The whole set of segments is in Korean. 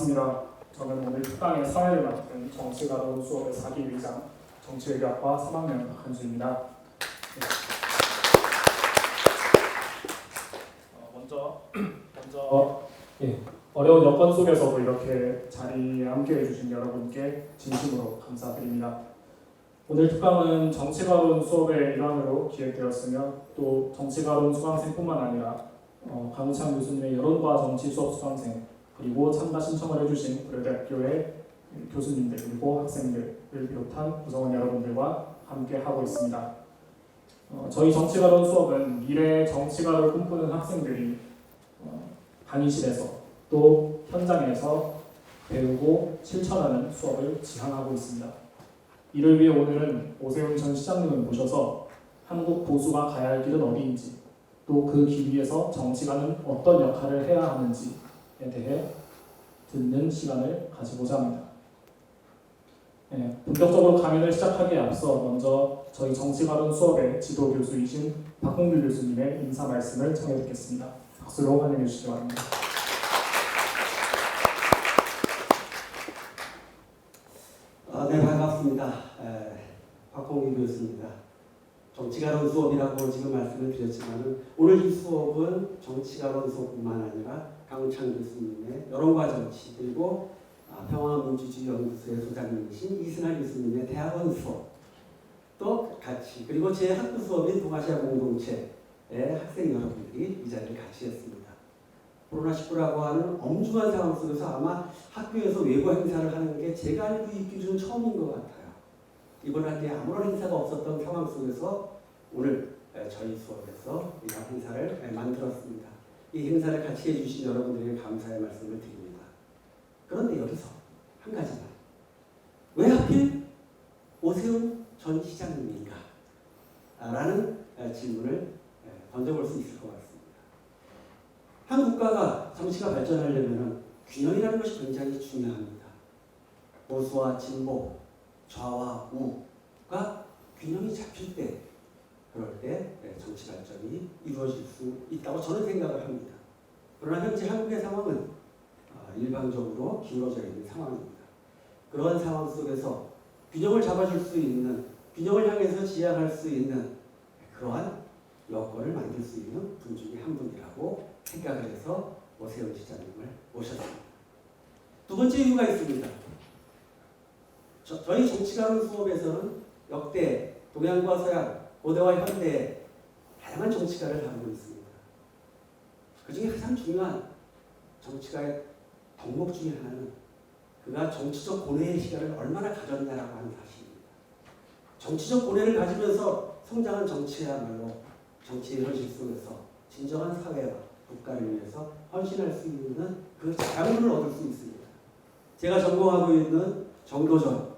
반갑습니다. 저는 오늘 특강의 사회를 맡은 정치가론 수업의 4기 의장 정치외교학과 3학년 박한수입니다. 먼저 어려운 여건 속에서도 이렇게 자리에 함께해 주신 여러분께 진심으로 감사드립니다. 오늘 특강은 정치가론 수업의 일환으로 기획되었으며 또 정치가론 수강생뿐만 아니라 강우창 교수님의 여론과 정치 수업 수강생 그리고 참가 신청을 해주신 고려대학교의 교수님들 그리고 학생들을 비롯한 구성원 여러분들과 함께 하고 있습니다. 저희 정치가론 수업은 미래의 정치가를 꿈꾸는 학생들이 강의실에서 또 현장에서 배우고 실천하는 수업을 지향하고 있습니다. 이를 위해 오늘은 오세훈 전 시장님을 모셔서 한국 보수가 가야 할 길은 어디인지 또 그 길 위에서 정치가는 어떤 역할을 해야 하는지에 대해 듣는 시간을 가지고자 합니다. 본격적으로 강연을 시작하기에 앞서 먼저 저희 정치가론 수업의 지도 교수이신 박홍규 교수님의 인사 말씀을 청해 듣겠습니다. 박수로 환영해 주시기 바랍니다. 네, 반갑습니다. 박홍규 교수입니다. 정치가론 수업이라고 지금 말씀을 드렸지만 오늘 이 수업은 정치가론 수업뿐만 아니라 강우창 교수님의 여론과 정치 그리고 평화민주주의연구소의 소장님이신 이승환 교수님의 대학원 수업도 같이 그리고 제 학부 수업인 동아시아 공동체의 학생 여러분들이 이 자리를 같이 했습니다. 코로나19라고 하는 엄중한 상황 속에서 아마 학교에서 외부 행사를 하는 게 제가 알고 있기로는 처음인 것 같아요. 이번 학기에 아무런 행사가 없었던 상황 속에서 오늘 저희 수업에서 이런 행사를 만들었습니다. 이 행사를 같이 해주신 여러분들에게 감사의 말씀을 드립니다. 그런데 여기서 한 가지만 왜 하필 오세훈 전 시장님인가? 라는 질문을 던져볼 수 있을 것 같습니다. 한 국가가 정치가 발전하려면 균형이라는 것이 굉장히 중요합니다. 보수와 진보, 좌와 우가 균형이 잡힐 때 그럴 때 정치 발전이 이루어질 수 있다고 저는 생각을 합니다. 그러나 현재 한국의 상황은 일방적으로 기울어져 있는 상황입니다. 그런 상황 속에서 균형을 잡아줄 수 있는, 균형을 향해서 지향할 수 있는 그러한 여건을 만들 수 있는 분 중에 한 분이라고 생각을 해서 오세훈 시장님을 모셨습니다. 두 번째 이유가 있습니다. 저희 정치가론 수업에서는 역대 동양과 서양, 고대와 현대의 다양한 정치가를 다루고 있습니다. 그 중에 가장 중요한 정치가의 덕목 중에 하나는 그가 정치적 고뇌의 시간을 얼마나 가졌냐라고 하는 사실입니다. 정치적 고뇌를 가지면서 성장한 정치야말로 정치의 현실 속에서 진정한 사회와 국가를 위해서 헌신할 수 있는 그 자양분을 얻을 수 있습니다. 제가 전공하고 있는 정도전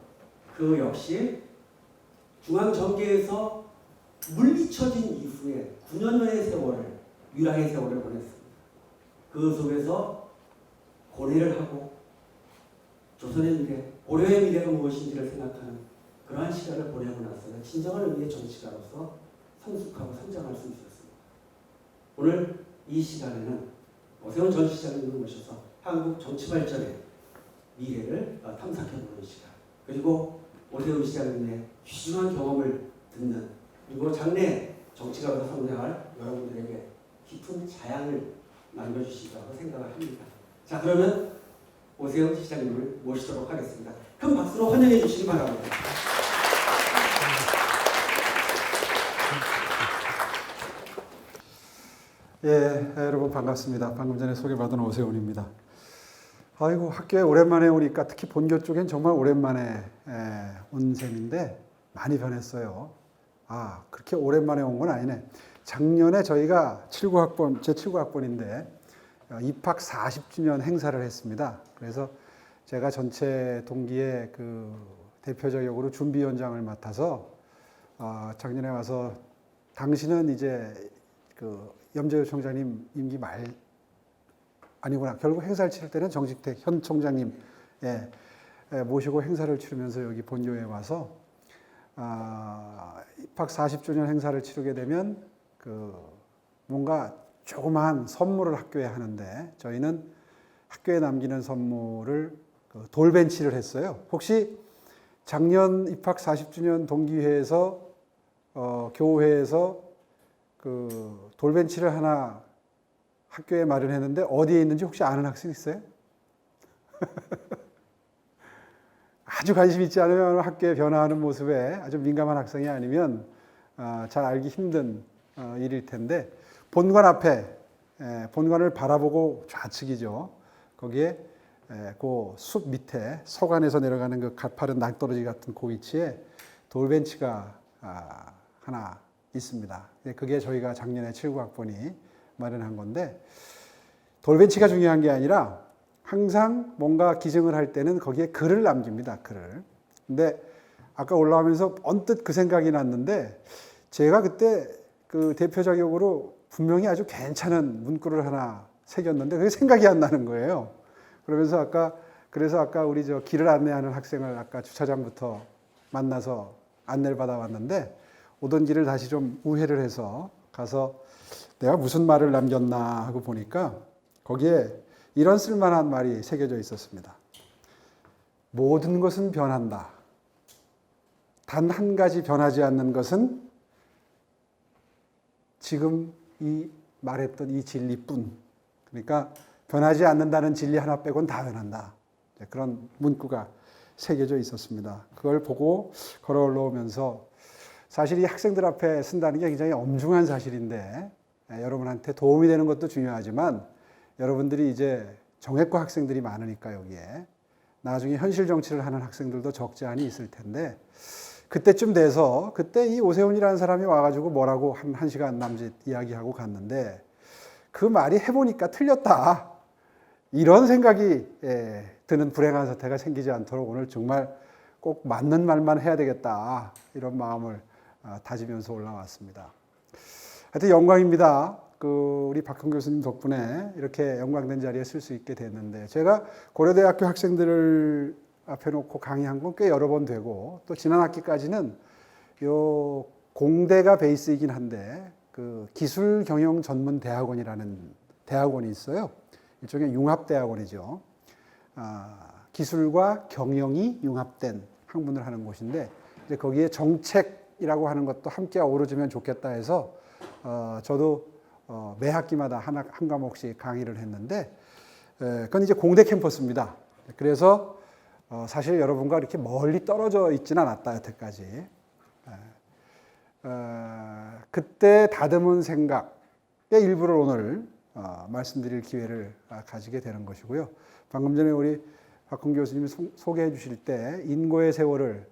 그 역시 중앙정계에서 물리쳐진 이후에 9년여의 세월을 유랑의 세월을 보냈습니다. 그 속에서 고뇌를 하고 조선의 미래, 고려의 미래가 무엇인지를 생각하는 그러한 시간을 보내고 나서는 진정한 의미의 정치가로서 성숙하고 성장할 수 있었습니다. 오늘 이 시간에는 오세훈 전 시장님을 모셔서 한국 정치 발전의 미래를 탐색해보는 시간 그리고 오세훈 시장님의 귀중한 경험을 듣는 그리고 장래 정치가로서 성장할 여러분들에게 깊은 자양을 남겨주시리라고 생각을 합니다. 자, 그러면 오세훈 시장님을 모시도록 하겠습니다. 큰 박수로 환영해 주시기 바랍니다. 여러분 반갑습니다. 방금 전에 소개받은 오세훈입니다. 아이고 학교에 오랜만에 오니까 특히 본교 쪽엔 정말 오랜만에 온 셈인데 많이 변했어요. 그렇게 오랜만에 온 건 아니네. 작년에 저희가 제 79학번인데 입학 40주년 행사를 했습니다. 그래서 제가 전체 동기의 그 대표적 역으로 준비위원장을 맡아서 작년에 와서 당시는 이제 그 염재호 총장님 임기 말 아니구나. 결국 행사를 치를 때는 정직택 현 총장님 모시고 행사를 치르면서 여기 본교에 와서 입학 40주년 행사를 치르게 되면 그 뭔가 조그마한 선물을 학교에 하는데 저희는 학교에 남기는 선물을 돌벤치를 했어요. 혹시 작년 입학 40주년 동기회에서 교우회에서 그 돌벤치를 하나 학교에 마련했는데 어디에 있는지 혹시 아는 학생 있어요? 아주 관심 있지 않으면 학교에 변화하는 모습에 아주 민감한 학생이 아니면 잘 알기 힘든 일일 텐데 본관 앞에 본관을 바라보고 좌측이죠. 거기에 그 숲 밑에 서관에서 내려가는 그 가파른 낭떠러지 같은 그 위치에 돌벤치가 하나 있습니다. 그게 저희가 작년에 79학번이 마련한 건데 돌벤치가 중요한 게 아니라 항상 뭔가 기증을 할 때는 거기에 글을 남깁니다. 글을. 근데 아까 올라오면서 언뜻 그 생각이 났는데 제가 그때 그 대표 자격으로 분명히 아주 괜찮은 문구를 하나 새겼는데 그게 생각이 안 나는 거예요. 그래서 아까 우리 저 길을 안내하는 학생을 아까 주차장부터 만나서 안내를 받아왔는데 오던 길을 다시 좀 우회를 해서 가서 내가 무슨 말을 남겼나 하고 보니까 거기에 이런 쓸만한 말이 새겨져 있었습니다. 모든 것은 변한다. 단 한 가지 변하지 않는 것은 지금 이 말했던 이 진리뿐. 그러니까 변하지 않는다는 진리 하나 빼곤 다 변한다. 그런 문구가 새겨져 있었습니다. 그걸 보고 걸어 올라오면서 사실 이 학생들 앞에 쓴다는 게 굉장히 엄중한 사실인데 여러분한테 도움이 되는 것도 중요하지만 여러분들이 이제 정외과 학생들이 많으니까 여기에 나중에 현실 정치를 하는 학생들도 적지 않이 있을 텐데 그때쯤 돼서 그때 이 오세훈이라는 사람이 와가지고 뭐라고 한 시간 남짓 이야기하고 갔는데 그 말이 해보니까 틀렸다. 이런 생각이 드는 불행한 사태가 생기지 않도록 오늘 정말 꼭 맞는 말만 해야 되겠다. 이런 마음을 다지면서 올라왔습니다. 하여튼 영광입니다. 우리 박형 교수님 덕분에 이렇게 영광된 자리에 쓸 수 있게 됐는데 제가 고려대학교 학생들을 앞에 놓고 강의한 건 꽤 여러 번 되고 또 지난 학기까지는 요 공대가 베이스이긴 한데 그 기술경영전문대학원이라는 대학원이 있어요. 일종의 융합대학원이죠. 기술과 경영이 융합된 학문을 하는 곳인데 이제 거기에 정책이라고 하는 것도 함께 어우러지면 좋겠다 해서 저도 매 학기마다 한 과목씩 강의를 했는데 그건 이제 공대 캠퍼스입니다. 그래서 사실 여러분과 이렇게 멀리 떨어져 있지는 않았다 여태까지. 그때 다듬은 생각의 일부를 오늘 말씀드릴 기회를 가지게 되는 것이고요. 방금 전에 우리 박홍 교수님이 소개해 주실 때 인고의 세월을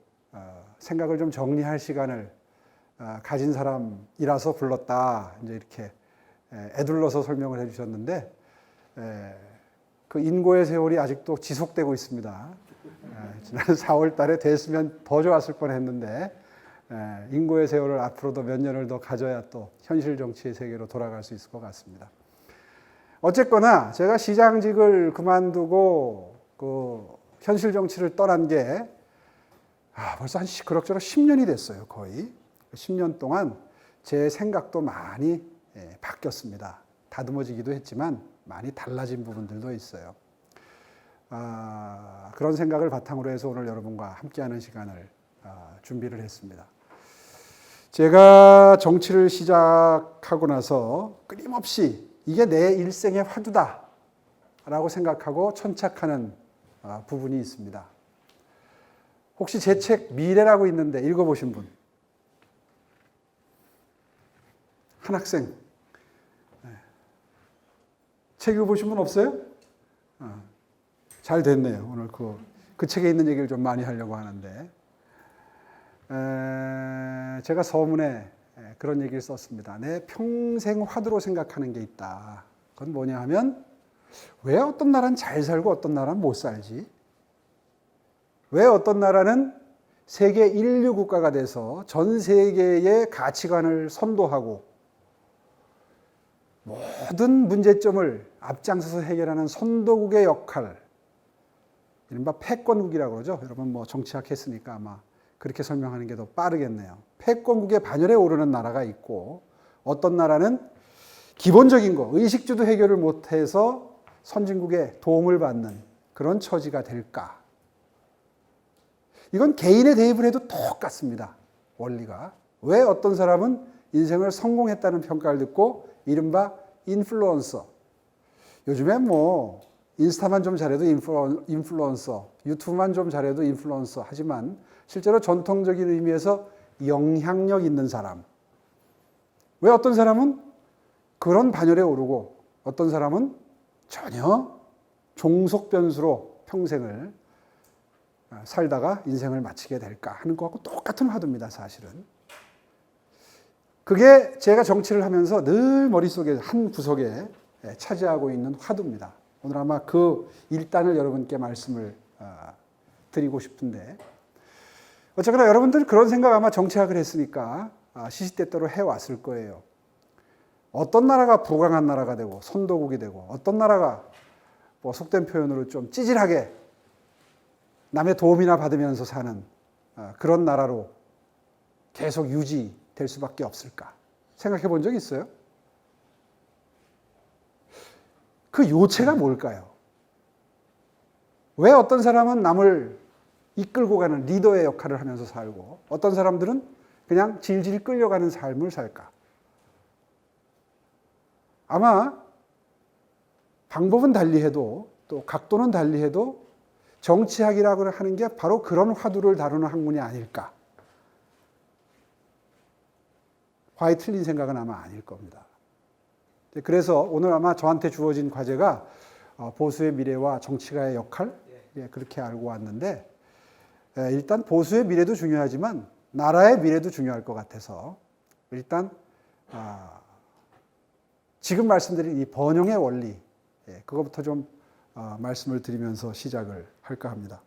생각을 좀 정리할 시간을 가진 사람이라서 불렀다. 이제 이렇게 애둘러서 설명을 해 주셨는데 그 인고의 세월이 아직도 지속되고 있습니다. 지난 4월 달에 됐으면 더 좋았을 뻔했는데 인고의 세월을 앞으로도 몇 년을 더 가져야 또 현실 정치의 세계로 돌아갈 수 있을 것 같습니다. 어쨌거나 제가 시장직을 그만두고 그 현실 정치를 떠난 게 벌써 한 그럭저럭 10년이 됐어요. 거의 10년 동안 제 생각도 많이 바뀌었습니다. 다듬어지기도 했지만 많이 달라진 부분들도 있어요. 그런 생각을 바탕으로 해서 오늘 여러분과 함께하는 시간을 준비를 했습니다. 제가 정치를 시작하고 나서 끊임없이 이게 내 일생의 화두다 라고 생각하고 천착하는 부분이 있습니다. 혹시 제 책 미래라고 있는데 읽어보신 분? 한 학생. 책 읽어보신 분 없어요? 잘 됐네요. 오늘 그 책에 있는 얘기를 좀 많이 하려고 하는데 제가 서문에 그런 얘기를 썼습니다. 내 평생 화두로 생각하는 게 있다. 그건 뭐냐 하면 왜 어떤 나라는 잘 살고 어떤 나라는 못 살지? 왜 어떤 나라는 세계 인류 국가가 돼서 전 세계의 가치관을 선도하고 모든 문제점을 앞장서서 해결하는 선도국의 역할, 이른바 패권국이라고 그러죠. 여러분 뭐 정치학 했으니까 아마 그렇게 설명하는 게 더 빠르겠네요. 패권국의 반열에 오르는 나라가 있고 어떤 나라는 기본적인 거, 의식주도 해결을 못해서 선진국의 도움을 받는 그런 처지가 될까? 이건 개인의 대입을 해도 똑같습니다. 원리가. 왜 어떤 사람은 인생을 성공했다는 평가를 듣고 이른바 인플루언서. 요즘에 뭐 인스타만 좀 잘해도 인플루언서, 유튜브만 좀 잘해도 인플루언서 하지만 실제로 전통적인 의미에서 영향력 있는 사람. 왜 어떤 사람은 그런 반열에 오르고 어떤 사람은 전혀 종속 변수로 평생을 살다가 인생을 마치게 될까 하는 것하고 똑같은 화두입니다, 사실은. 그게 제가 정치를 하면서 늘 머릿속에 한 구석에 차지하고 있는 화두입니다. 오늘 아마 그 일단을 여러분께 말씀을 드리고 싶은데, 어쨌거나 여러분들 그런 생각 아마 정치학을 했으니까 시시때때로 해왔을 거예요. 어떤 나라가 부강한 나라가 되고 선도국이 되고 어떤 나라가 뭐 속된 표현으로 좀 찌질하게 남의 도움이나 받으면서 사는 그런 나라로 계속 유지될 수밖에 없을까 생각해 본 적 있어요? 그 요체가 뭘까요? 왜 어떤 사람은 남을 이끌고 가는 리더의 역할을 하면서 살고 어떤 사람들은 그냥 질질 끌려가는 삶을 살까? 아마 방법은 달리해도 또 각도는 달리해도 정치학이라고 하는 게 바로 그런 화두를 다루는 학문이 아닐까. 과히 틀린 생각은 아마 아닐 겁니다. 그래서 오늘 아마 저한테 주어진 과제가 보수의 미래와 정치가의 역할, 그렇게 알고 왔는데, 일단 보수의 미래도 중요하지만 나라의 미래도 중요할 것 같아서 일단 지금 말씀드린 이 번영의 원리, 그것부터 좀 말씀을 드리면서 시작을 할까 합니다.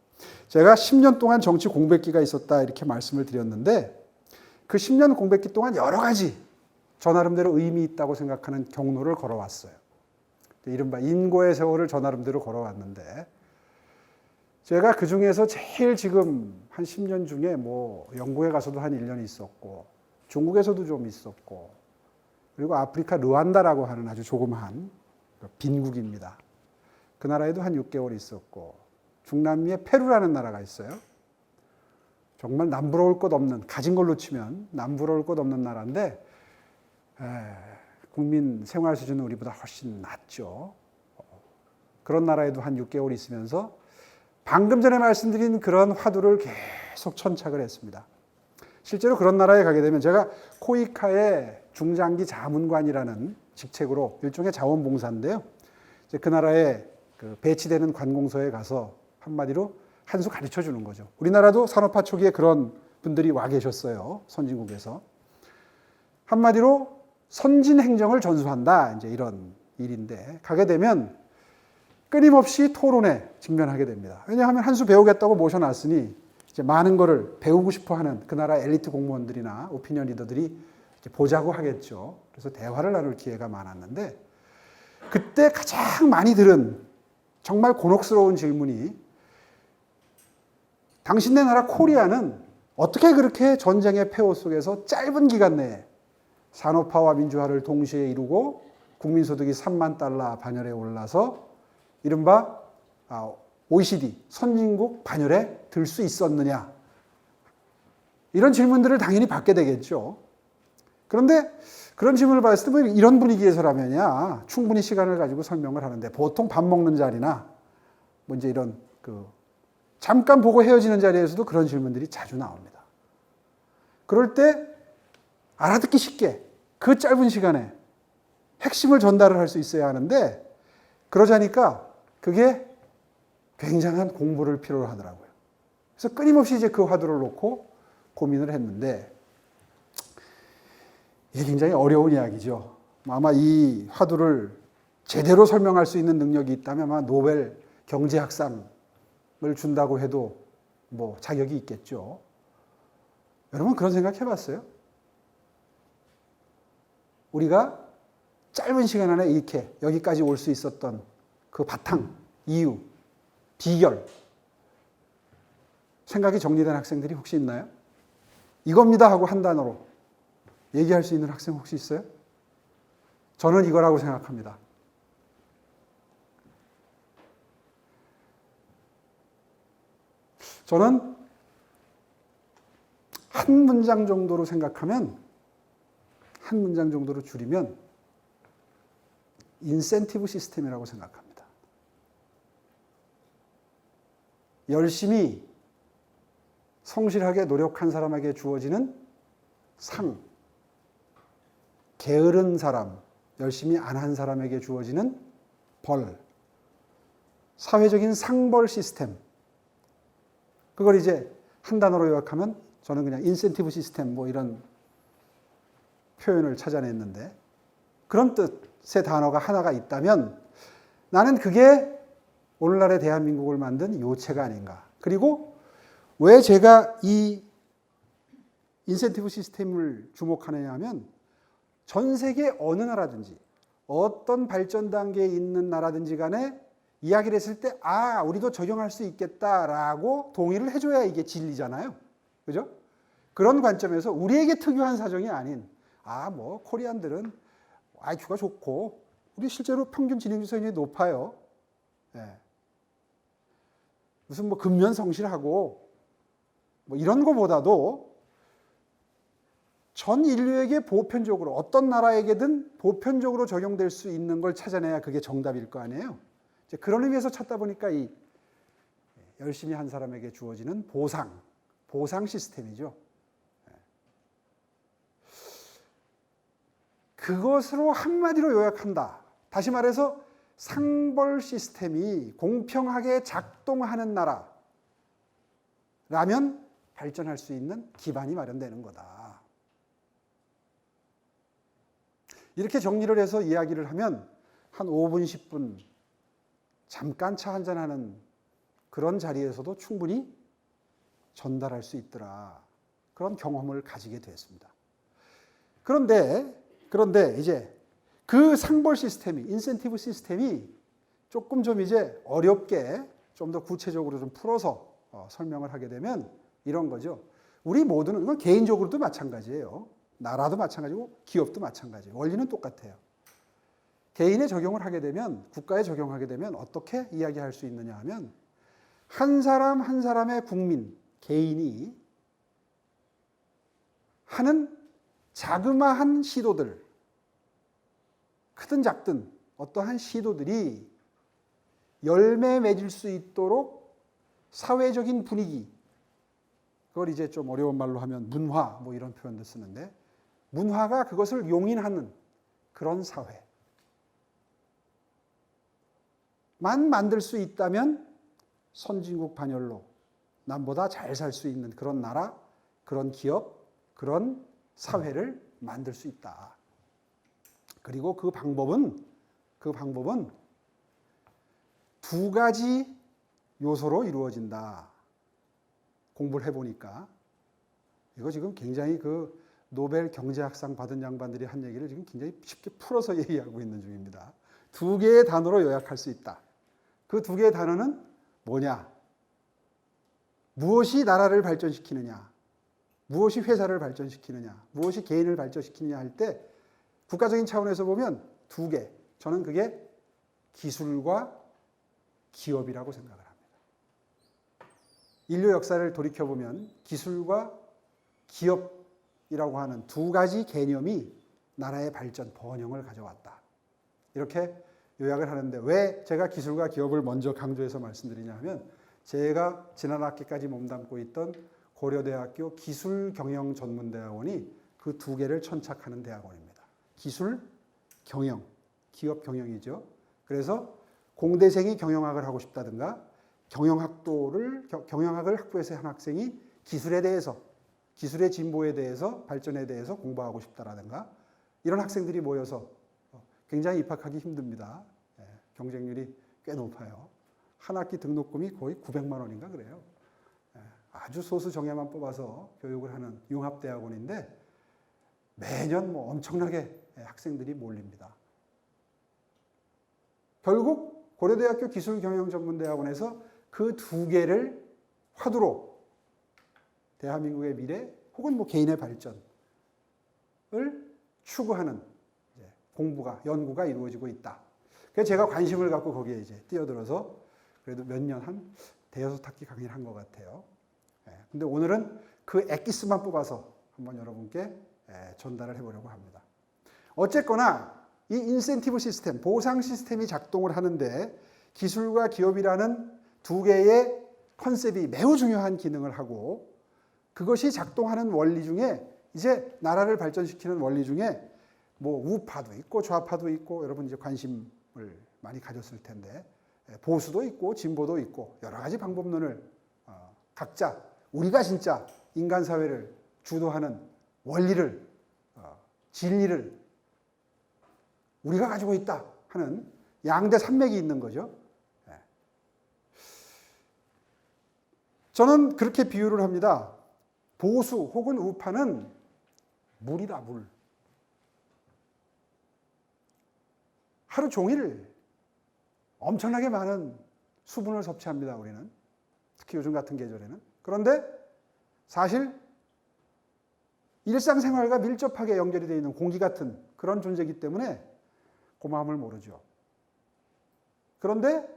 제가 10년 동안 정치 공백기가 있었다 이렇게 말씀을 드렸는데, 그 10년 공백기 동안 여러 가지 저 나름대로 의미 있다고 생각하는 경로를 걸어왔어요. 이른바 인고의 세월을 저 나름대로 걸어왔는데, 제가 그 중에서 제일 지금 한 10년 중에 뭐 영국에 가서도 한 1년 있었고, 중국에서도 좀 있었고, 그리고 아프리카 르완다라고 하는 아주 조그마한 빈국입니다. 그 나라에도 한 6개월 있었고, 중남미에 페루라는 나라가 있어요. 정말 남부러울 것 없는, 가진 걸로 치면 남부러울 것 없는 나라인데 국민 생활 수준은 우리보다 훨씬 낮죠. 그런 나라에도 한 6개월 있으면서 방금 전에 말씀드린 그런 화두를 계속 천착을 했습니다. 실제로 그런 나라에 가게 되면 제가 코이카의 중장기 자문관이라는 직책으로 일종의 자원봉사인데요. 이제 그 나라에 배치되는 관공서에 가서 한마디로 한 수 가르쳐 주는 거죠. 우리나라도 산업화 초기에 그런 분들이 와 계셨어요. 선진국에서. 한마디로 선진 행정을 전수한다. 이제 이런 일인데, 가게 되면 끊임없이 토론에 직면하게 됩니다. 왜냐하면 한 수 배우겠다고 모셔놨으니 이제 많은 거를 배우고 싶어 하는 그 나라 엘리트 공무원들이나 오피니언 리더들이 이제 보자고 하겠죠. 그래서 대화를 나눌 기회가 많았는데, 그때 가장 많이 들은 정말 곤혹스러운 질문이, 당신네 나라 코리아는 어떻게 그렇게 전쟁의 폐허 속에서 짧은 기간 내에 산업화와 민주화를 동시에 이루고 국민소득이 3만 달러 반열에 올라서 이른바 OECD 선진국 반열에 들 수 있었느냐. 이런 질문들을 당연히 받게 되겠죠. 그런데 그런 질문을 받았을 때 이런 분위기에서라면야 충분히 시간을 가지고 설명을 하는데, 보통 밥 먹는 자리나 뭐 이제 이런 잠깐 보고 헤어지는 자리에서도 그런 질문들이 자주 나옵니다. 그럴 때 알아듣기 쉽게 그 짧은 시간에 핵심을 전달을 할 수 있어야 하는데, 그러자니까 그게 굉장한 공부를 필요로 하더라고요. 그래서 끊임없이 이제 그 화두를 놓고 고민을 했는데, 이게 굉장히 어려운 이야기죠. 아마 이 화두를 제대로 설명할 수 있는 능력이 있다면 아마 노벨 경제학상을 준다고 해도 뭐 자격이 있겠죠. 여러분 그런 생각 해봤어요? 우리가 짧은 시간 안에 이렇게 여기까지 올 수 있었던 그 바탕, 이유, 비결, 생각이 정리된 학생들이 혹시 있나요? 이겁니다 하고 한 단어로 얘기할 수 있는 학생 혹시 있어요? 저는 이거라고 생각합니다. 저는 한 문장 정도로 생각하면, 한 문장 정도로 줄이면 인센티브 시스템이라고 생각합니다. 열심히 성실하게 노력한 사람에게 주어지는 상, 게으른 사람, 열심히 안 한 사람에게 주어지는 벌, 사회적인 상벌 시스템. 그걸 이제 한 단어로 요약하면 저는 그냥 인센티브 시스템 뭐 이런 표현을 찾아냈는데, 그런 뜻의 단어가 하나가 있다면 나는 그게 오늘날의 대한민국을 만든 요체가 아닌가. 그리고 왜 제가 이 인센티브 시스템을 주목하느냐 하면, 전 세계 어느 나라든지 어떤 발전 단계에 있는 나라든지 간에 이야기를 했을 때 우리도 적용할 수 있겠다라고 동의를 해줘야 이게 진리잖아요. 그죠? 그런 관점에서 우리에게 특유한 사정이 아닌, 뭐 코리안들은 IQ가 좋고 우리 실제로 평균 지능수준이 높아요. 예. 무슨 뭐 근면 성실하고 뭐 이런 거보다도 전 인류에게 보편적으로, 어떤 나라에게든 보편적으로 적용될 수 있는 걸 찾아내야 그게 정답일 거 아니에요. 이제 그런 의미에서 찾다 보니까 이 열심히 한 사람에게 주어지는 보상 시스템이죠. 그것으로 한마디로 요약한다. 다시 말해서 상벌 시스템이 공평하게 작동하는 나라라면 발전할 수 있는 기반이 마련되는 거다. 이렇게 정리를 해서 이야기를 하면 한 5분, 10분 잠깐 차 한잔하는 그런 자리에서도 충분히 전달할 수 있더라. 그런 경험을 가지게 됐습니다. 그런데 이제 그 상벌 시스템이, 인센티브 시스템이 조금 좀 이제 어렵게 좀 더 구체적으로 좀 풀어서 설명을 하게 되면 이런 거죠. 우리 모두는, 이건 개인적으로도 마찬가지예요. 나라도 마찬가지고 기업도 마찬가지예요. 원리는 똑같아요. 개인에 적용을 하게 되면, 국가에 적용하게 되면 어떻게 이야기할 수 있느냐 하면, 한 사람 한 사람의 국민, 개인이 하는 자그마한 시도들, 크든 작든 어떠한 시도들이 열매 맺을 수 있도록 사회적인 분위기, 그걸 이제 좀 어려운 말로 하면 문화 뭐 이런 표현도 쓰는데, 문화가 그것을 용인하는 그런 사회만 만들 수 있다면 선진국 반열로 남보다 잘 살 수 있는 그런 나라, 그런 기업, 그런 사회를 만들 수 있다. 그리고 그 방법은 두 가지 요소로 이루어진다. 공부를 해보니까 이거 지금 굉장히 그 노벨 경제학상 받은 양반들이 한 얘기를 지금 굉장히 쉽게 풀어서 얘기하고 있는 중입니다. 두 개의 단어로 요약할 수 있다. 그 두 개의 단어는 뭐냐? 무엇이 나라를 발전시키느냐? 무엇이 회사를 발전시키느냐? 무엇이 개인을 발전시키느냐 할 때 국가적인 차원에서 보면 두 개. 저는 그게 기술과 기업이라고 생각을 합니다. 인류 역사를 돌이켜보면 기술과 기업이라고 하는 두 가지 개념이 나라의 발전, 번영을 가져왔다. 이렇게 요약을 하는데, 왜 제가 기술과 기업을 먼저 강조해서 말씀드리냐 하면, 제가 지난 학기까지 몸담고 있던 고려대학교 기술경영전문대학원이 그 두 개를 천착하는 대학원입니다. 기술, 경영, 기업 경영이죠. 그래서 공대생이 경영학을 하고 싶다든가, 경영학을 학부에서 한 학생이 기술에 대해서, 기술의 진보에 대해서, 발전에 대해서 공부하고 싶다라든가, 이런 학생들이 모여서 굉장히 입학하기 힘듭니다. 경쟁률이 꽤 높아요. 한 학기 등록금이 거의 900만 원인가 그래요. 아주 소수 정예만 뽑아서 교육을 하는 융합대학원인데 매년 뭐 엄청나게 학생들이 몰립니다. 결국 고려대학교 기술경영전문대학원에서 그 두 개를 화두로 대한민국의 미래 혹은 뭐 개인의 발전을 추구하는 공부가, 연구가 이루어지고 있다. 그래서 제가 관심을 갖고 거기에 이제 뛰어들어서 그래도 몇 년, 한 대여섯 학기 강의를 한 것 같아요. 근데 오늘은 그 엑기스만 뽑아서 한번 여러분께 전달을 해보려고 합니다. 어쨌거나 이 인센티브 시스템, 보상 시스템이 작동을 하는데 기술과 기업이라는 두 개의 컨셉이 매우 중요한 기능을 하고, 그것이 작동하는 원리 중에 이제 나라를 발전시키는 원리 중에 뭐 우파도 있고 좌파도 있고, 여러분 이제 관심을 많이 가졌을 텐데 보수도 있고 진보도 있고 여러 가지 방법론을 각자 우리가 진짜 인간 사회를 주도하는 원리를, 진리를 우리가 가지고 있다 하는 양대 산맥이 있는 거죠. 저는 그렇게 비유를 합니다. 보수 혹은 우파는 물이다, 물. 하루 종일 엄청나게 많은 수분을 섭취합니다, 우리는. 특히 요즘 같은 계절에는. 그런데 사실 일상생활과 밀접하게 연결이 되어 있는 공기 같은 그런 존재이기 때문에 고마움을 모르죠. 그런데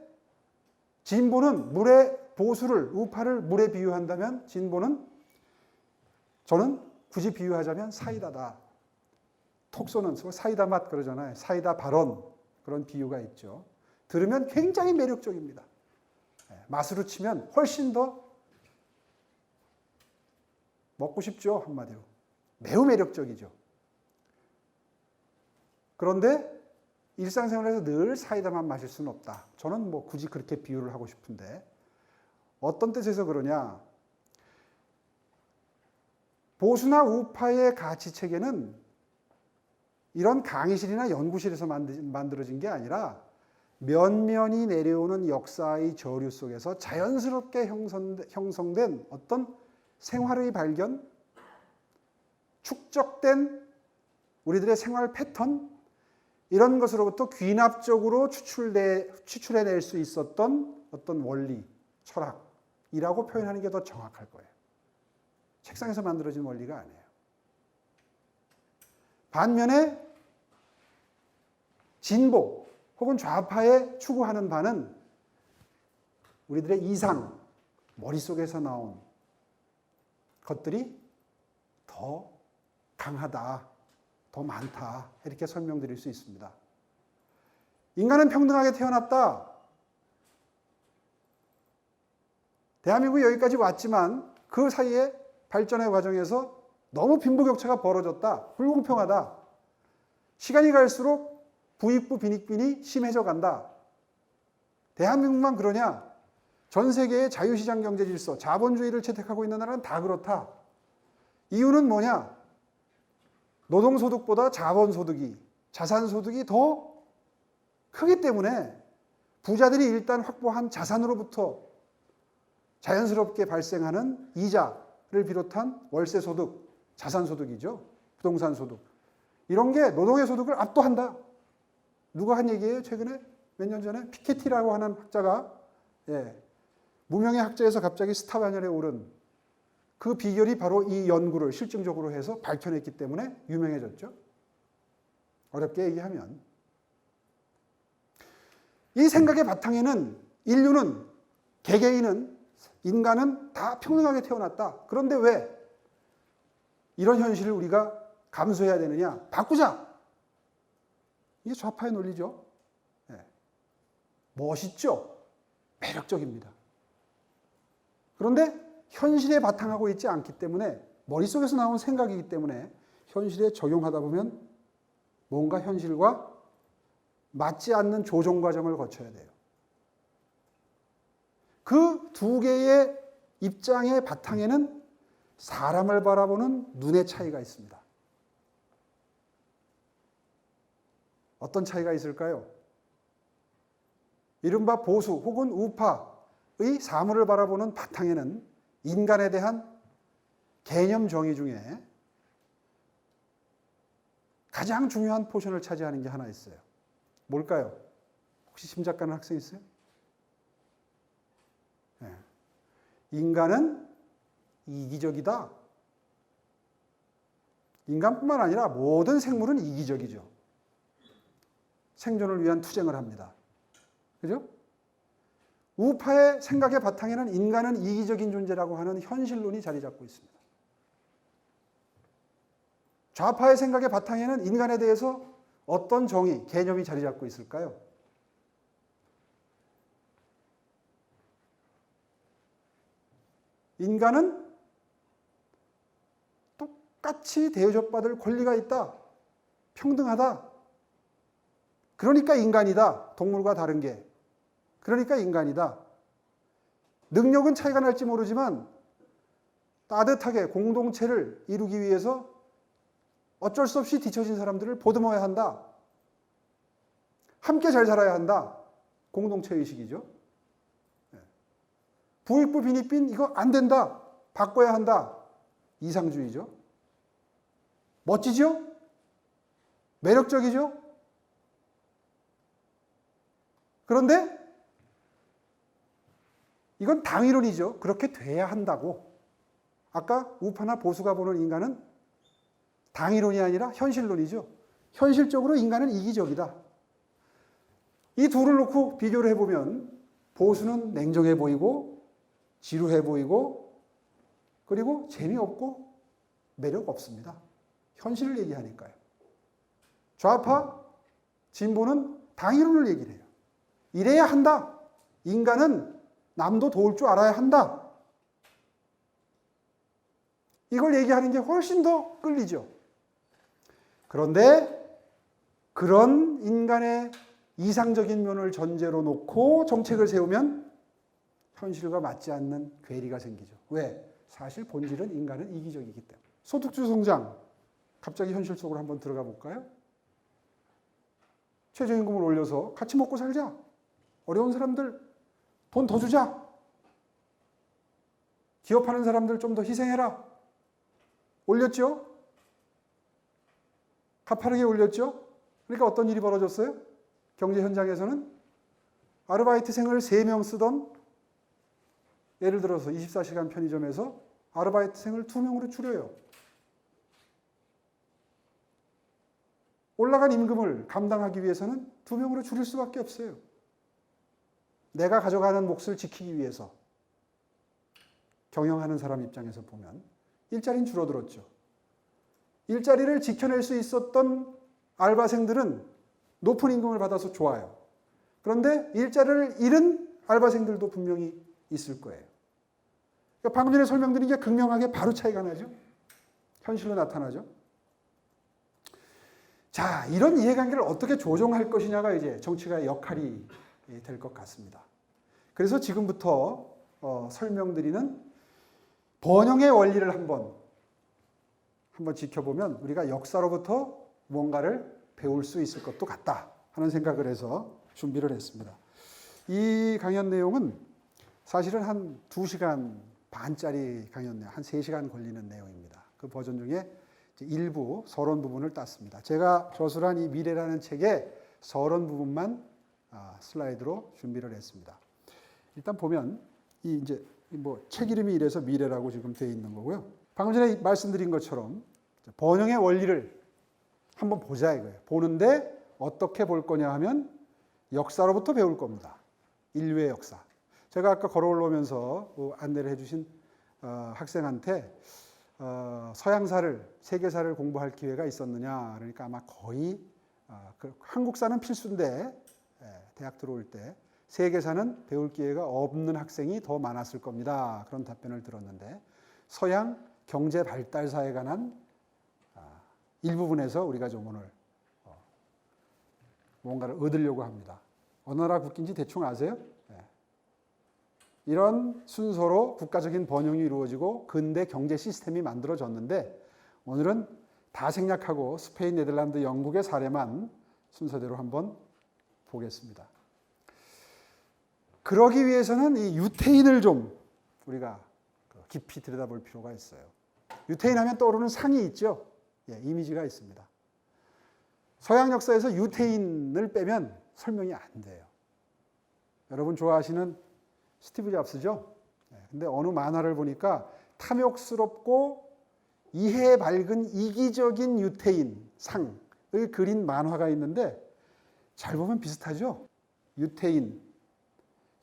진보는 보수를, 우파를 물에 비유한다면 진보는, 저는 굳이 비유하자면 사이다다. 톡 쏘는 사이다 맛 그러잖아요. 사이다 발언, 그런 비유가 있죠. 들으면 굉장히 매력적입니다. 맛으로 치면 훨씬 더 먹고 싶죠, 한마디로. 매우 매력적이죠. 그런데 일상생활에서 늘 사이다만 마실 수는 없다. 저는 뭐 굳이 그렇게 비유를 하고 싶은데, 어떤 뜻에서 그러냐? 보수나 우파의 가치 체계는 이런 강의실이나 연구실에서 만들어진 게 아니라 면면이 내려오는 역사의 저류 속에서 자연스럽게 형성된 어떤 생활의 발견, 축적된 우리들의 생활 패턴, 이런 것으로부터 귀납적으로 추출해낼 수 있었던 어떤 원리, 철학이라고 표현하는 게 더 정확할 거예요. 책상에서 만들어진 원리가 아니에요. 반면에 진보 혹은 좌파에 추구하는 바는 우리들의 이상, 머릿속에서 나온 것들이 더 강하다, 더 많다, 이렇게 설명드릴 수 있습니다. 인간은 평등하게 태어났다. 대한민국이 여기까지 왔지만 그 사이에 발전의 과정에서 너무 빈부격차가 벌어졌다. 불공평하다. 시간이 갈수록 부익부 빈익빈이 심해져 간다. 대한민국만 그러냐? 전 세계의 자유시장 경제 질서, 자본주의를 채택하고 있는 나라는 다 그렇다. 이유는 뭐냐? 노동소득보다 자산소득이 더 크기 때문에 부자들이 일단 확보한 자산으로부터 자연스럽게 발생하는 이자를 비롯한 월세소득, 자산소득이죠. 부동산소득. 이런 게 노동의 소득을 압도한다. 누가 한 얘기예요? 최근에 몇 년 전에 피케티라고 하는 학자가 무명의 학자에서 갑자기 스타 반열에 오른 그 비결이 바로 이 연구를 실증적으로 해서 밝혀냈기 때문에 유명해졌죠. 어렵게 얘기하면 이 생각의 바탕에는 인류는, 개개인은, 인간은 다 평등하게 태어났다. 그런데 왜 이런 현실을 우리가 감수해야 되느냐? 바꾸자. 이게 좌파의 논리죠. 멋있죠? 매력적입니다. 그런데 현실에 바탕하고 있지 않기 때문에, 머릿속에서 나온 생각이기 때문에 현실에 적용하다 보면 뭔가 현실과 맞지 않는 조정 과정을 거쳐야 돼요. 그 두 개의 입장의 바탕에는 사람을 바라보는 눈의 차이가 있습니다. 어떤 차이가 있을까요? 이른바 보수 혹은 우파의 사물을 바라보는 바탕에는 인간에 대한 개념 정의 중에 가장 중요한 포션을 차지하는 게 하나 있어요. 뭘까요? 혹시 심작가는 학생 있어요? 인간은 이기적이다. 인간뿐만 아니라 모든 생물은 이기적이죠. 생존을 위한 투쟁을 합니다. 그죠? 우파의 생각의 바탕에는 인간은 이기적인 존재라고 하는 현실론이 자리 잡고 있습니다. 좌파의 생각의 바탕에는 인간에 대해서 어떤 정의, 개념이 자리 잡고 있을까요? 인간은 똑같이 대접받을 권리가 있다. 평등하다. 그러니까 인간이다. 동물과 다른 게. 그러니까 인간이다. 능력은 차이가 날지 모르지만 따뜻하게 공동체를 이루기 위해서 어쩔 수 없이 뒤처진 사람들을 보듬어야 한다. 함께 잘 살아야 한다. 공동체 의식이죠. 부익부 빈익빈 이거 안 된다. 바꿔야 한다. 이상주의죠. 멋지죠? 매력적이죠? 그런데 이건 당위론이죠. 그렇게 돼야 한다고. 아까 우파나 보수가 보는 인간은 당위론이 아니라 현실론이죠. 현실적으로 인간은 이기적이다. 이 둘을 놓고 비교를 해보면 보수는 냉정해 보이고 지루해 보이고 그리고 재미없고 매력 없습니다. 현실을 얘기하니까요. 좌파, 진보는 당위론을 얘기를 해요. 이래야 한다. 인간은 남도 도울 줄 알아야 한다. 이걸 얘기하는 게 훨씬 더 끌리죠. 그런데 그런 인간의 이상적인 면을 전제로 놓고 정책을 세우면 현실과 맞지 않는 괴리가 생기죠. 왜? 사실 본질은 인간은 이기적이기 때문에. 소득주 성장, 갑자기 현실 속으로 한번 들어가 볼까요? 최저임금을 올려서 같이 먹고 살자. 어려운 사람들 돈 더 주자. 기업하는 사람들 좀 더 희생해라. 올렸죠? 가파르게 올렸죠? 그러니까 어떤 일이 벌어졌어요? 경제 현장에서는 아르바이트생을 3명 쓰던 예를 들어서 24시간 편의점에서 아르바이트생을 2명으로 줄여요. 올라간 임금을 감당하기 위해서는 2명으로 줄일 수밖에 없어요. 내가 가져가는 몫을 지키기 위해서 경영하는 사람 입장에서 보면 일자리는 줄어들었죠. 일자리를 지켜낼 수 있었던 알바생들은 높은 임금을 받아서 좋아요. 그런데 일자리를 잃은 알바생들도 분명히 있을 거예요. 그러니까 방금 전에 설명드린 게 극명하게 바로 차이가 나죠. 현실로 나타나죠. 자, 이런 이해관계를 어떻게 조정할 것이냐가 이제 정치가의 역할이 될 것 같습니다. 그래서 지금부터 설명드리는 번영의 원리를 한번 지켜보면 우리가 역사로부터 뭔가를 배울 수 있을 것도 같다 하는 생각을 해서 준비를 했습니다. 이 강연 내용은 사실은 한 2시간 반짜리 강연 내용, 한 3시간 걸리는 내용입니다. 그 버전 중에 일부 서론 부분을 땄습니다. 제가 저술한 이 미래라는 책의 서론 부분만 슬라이드로 준비를 했습니다. 일단 보면 이 이제 책 이름이 이래서 미래라고 지금 되어 있는 거고요. 방금 전에 말씀드린 것처럼 번영의 원리를 한번 보자 이거예요. 보는데 어떻게 볼 거냐 하면 역사로부터 배울 겁니다. 인류의 역사. 제가 아까 걸어 올라오면서 안내를 해주신 학생한테 서양사를, 세계사를 공부할 기회가 있었느냐. 그러니까 아마 거의 한국사는 필수인데 대학 들어올 때 세계사는 배울 기회가 없는 학생이 더 많았을 겁니다. 그런 답변을 들었는데 서양 경제 발달사에 관한 일부분에서 우리가 좀 오늘 뭔가를 얻으려고 합니다. 어느 나라 국기인지 대충 아세요? 이런 순서로 국가적인 번영이 이루어지고 근대 경제 시스템이 만들어졌는데 오늘은 다 생략하고 스페인, 네덜란드, 영국의 사례만 순서대로 한번 보겠습니다. 그러기 위해서는 이 유태인을 좀 우리가 깊이 들여다볼 필요가 있어요. 유태인 하면 떠오르는 상이 있죠. 이미지가 있습니다. 서양 역사에서 유태인을 빼면 설명이 안 돼요. 여러분 좋아하시는 스티브 잡스죠? 근데 어느 만화를 보니까 탐욕스럽고 이해에 밝은 이기적인 유태인 상을 그린 만화가 있는데 잘 보면 비슷하죠? 유태인,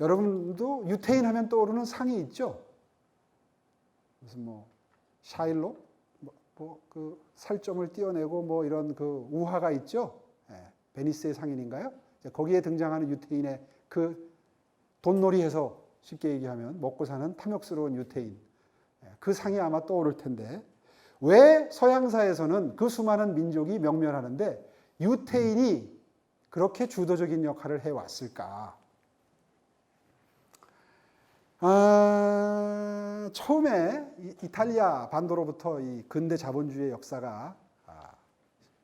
여러분도 유태인 하면 떠오르는 상이 있죠? 무슨 뭐 샤일로 그 살점을 띄어내고 뭐 이런 그 우화가 있죠? 베니스의 상인인가요? 거기에 등장하는 유태인의 그 돈놀이해서 쉽게 얘기하면 먹고 사는 탐욕스러운 유태인, 그 상이 아마 떠오를 텐데 왜 서양사에서는 그 수많은 민족이 명멸하는데 유태인이 그렇게 주도적인 역할을 해왔을까? 처음에 이탈리아 반도로부터 이 근대 자본주의의 역사가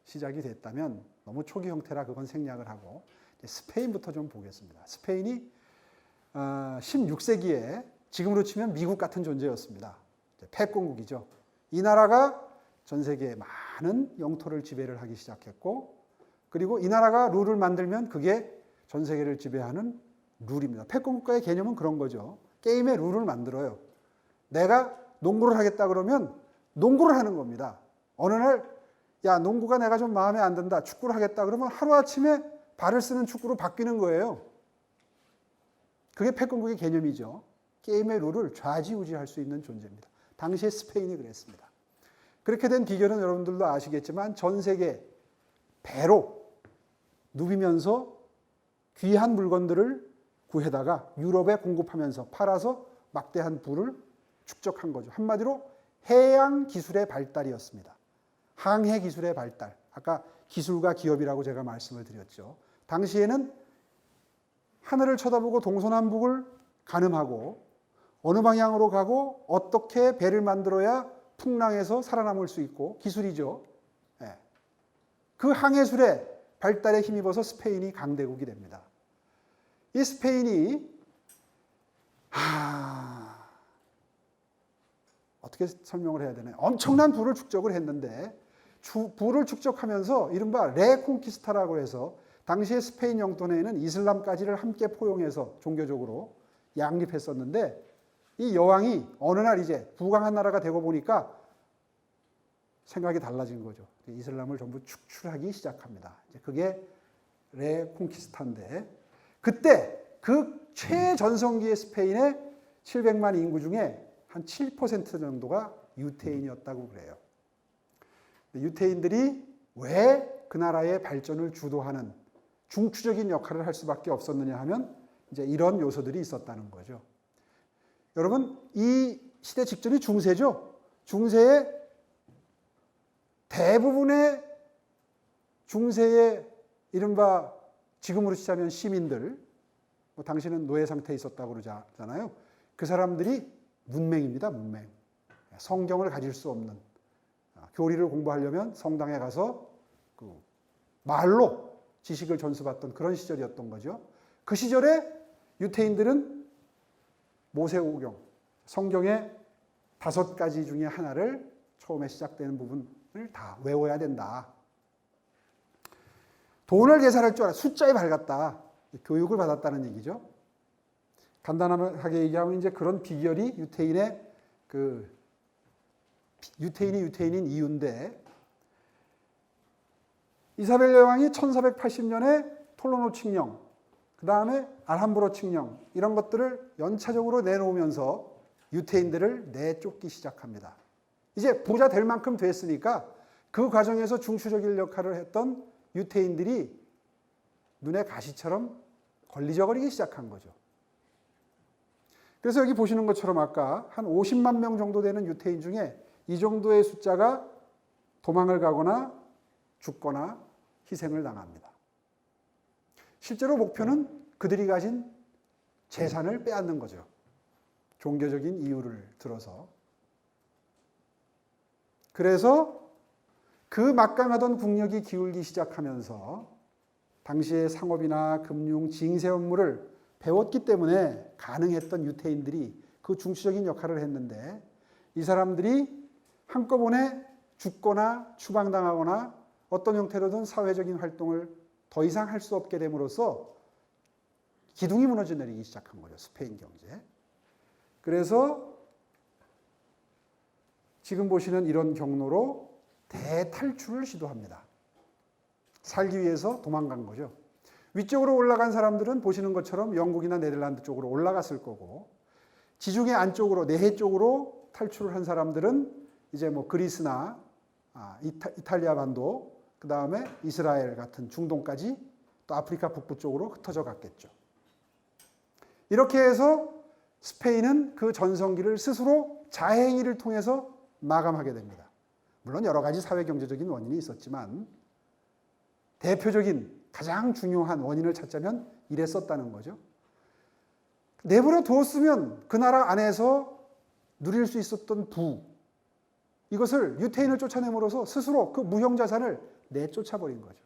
시작이 됐다면 너무 초기 형태라 그건 생략을 하고 스페인부터 좀 보겠습니다. 스페인이 16세기에 지금으로 치면 미국 같은 존재였습니다. 패권국이죠. 이 나라가 전 세계에 많은 영토를 지배를 하기 시작했고 그리고 이 나라가 룰을 만들면 그게 전 세계를 지배하는 룰입니다. 패권국가의 개념은 그런 거죠. 게임의 룰을 만들어요. 내가 농구를 하겠다 그러면 농구를 하는 겁니다. 어느 날 야, 농구가 내가 좀 마음에 안 든다. 축구를 하겠다 그러면 하루아침에 발을 쓰는 축구로 바뀌는 거예요. 그게 패권국의 개념이죠. 게임의 룰을 좌지우지할 수 있는 존재입니다. 당시에 스페인이 그랬습니다. 그렇게 된 비결은 여러분들도 아시겠지만 전 세계 배로 누비면서 귀한 물건들을 구해다가 유럽에 공급하면서 팔아서 막대한 부를 축적한 거죠. 한마디로 해양 기술의 발달이었습니다. 항해 기술의 발달. 아까 기술과 기업이라고 제가 말씀을 드렸죠. 당시에는 하늘을 쳐다보고 동서남북을 가늠하고 어느 방향으로 가고 어떻게 배를 만들어야 풍랑에서 살아남을 수 있고 기술이죠. 그 항해술의 발달에 힘입어서 스페인이 강대국이 됩니다. 이 스페인이 어떻게 설명을 해야 되나요? 엄청난 부를 축적을 했는데 부를 축적하면서 이른바 레콩키스타라고 해서 당시의 스페인 영토내에는 이슬람까지를 함께 포용해서 종교적으로 양립했었는데 이 여왕이 어느 날 이제 부강한 나라가 되고 보니까 생각이 달라진 거죠. 이슬람을 전부 축출하기 시작합니다. 그게 레콩키스타인데 그때 그 최전성기의 스페인의 700만 인구 중에 한 7% 정도가 유태인이었다고 그래요. 유태인들이 왜 그 나라의 발전을 주도하는 중추적인 역할을 할 수밖에 없었느냐 하면 이제 이런 요소들이 있었다는 거죠. 여러분, 이 시대 직전이 중세죠. 중세의 대부분의 중세의 이른바 지금으로 치자면 시민들, 뭐 당신은 노예 상태에 있었다고 그러잖아요. 그 사람들이 문맹입니다. 문맹. 성경을 가질 수 없는, 교리를 공부하려면 성당에 가서 그 말로 지식을 전수받던 그런 시절이었던 거죠. 그 시절에 유태인들은 모세오경, 성경의 5가지 중에 하나를 처음에 시작되는 부분을 다 외워야 된다. 돈을 계산할 줄 알아. 숫자에 밝았다. 교육을 받았다는 얘기죠. 간단하게 얘기하면 이제 그런 비결이 유태인이 유태인인 이유인데 이사벨 여왕이 1480년에 톨로노 칙령, 그 다음에 알함브로 칙령 이런 것들을 연차적으로 내놓으면서 유태인들을 내쫓기 시작합니다. 이제 부자 될 만큼 됐으니까 그 과정에서 중추적인 역할을 했던 유태인들이 눈에 가시처럼 걸리적거리기 시작한 거죠. 그래서 여기 보시는 것처럼 아까 한 50만 명 정도 되는 유태인 중에 이 정도의 숫자가 도망을 가거나 죽거나 희생을 당합니다. 실제로 목표는 그들이 가진 재산을 빼앗는 거죠. 종교적인 이유를 들어서. 그래서 그 막강하던 국력이 기울기 시작하면서 당시의 상업이나 금융, 징세 업무를 배웠기 때문에 가능했던 유태인들이 그 중추적인 역할을 했는데 이 사람들이 한꺼번에 죽거나 추방당하거나 어떤 형태로든 사회적인 활동을 더 이상 할 수 없게 됨으로써 기둥이 무너져 내리기 시작한 거죠. 스페인 경제. 그래서 지금 보시는 이런 경로로 대탈출을 시도합니다. 살기 위해서 도망간 거죠. 위쪽으로 올라간 사람들은 보시는 것처럼 영국이나 네덜란드 쪽으로 올라갔을 거고, 지중해 안쪽으로, 내해 쪽으로 탈출을 한 사람들은 이제 뭐 그리스나 이탈리아 반도, 그 다음에 이스라엘 같은 중동까지 또 아프리카 북부 쪽으로 흩어져 갔겠죠. 이렇게 해서 스페인은 그 전성기를 스스로 자해행위를 통해서 마감하게 됩니다. 물론 여러 가지 사회 경제적인 원인이 있었지만 대표적인 가장 중요한 원인을 찾자면 이랬었다는 거죠. 내버려 두었으면 그 나라 안에서 누릴 수 있었던 이것을 유태인을 쫓아냄으로써 스스로 그 무형자산을 내쫓아버린 거죠.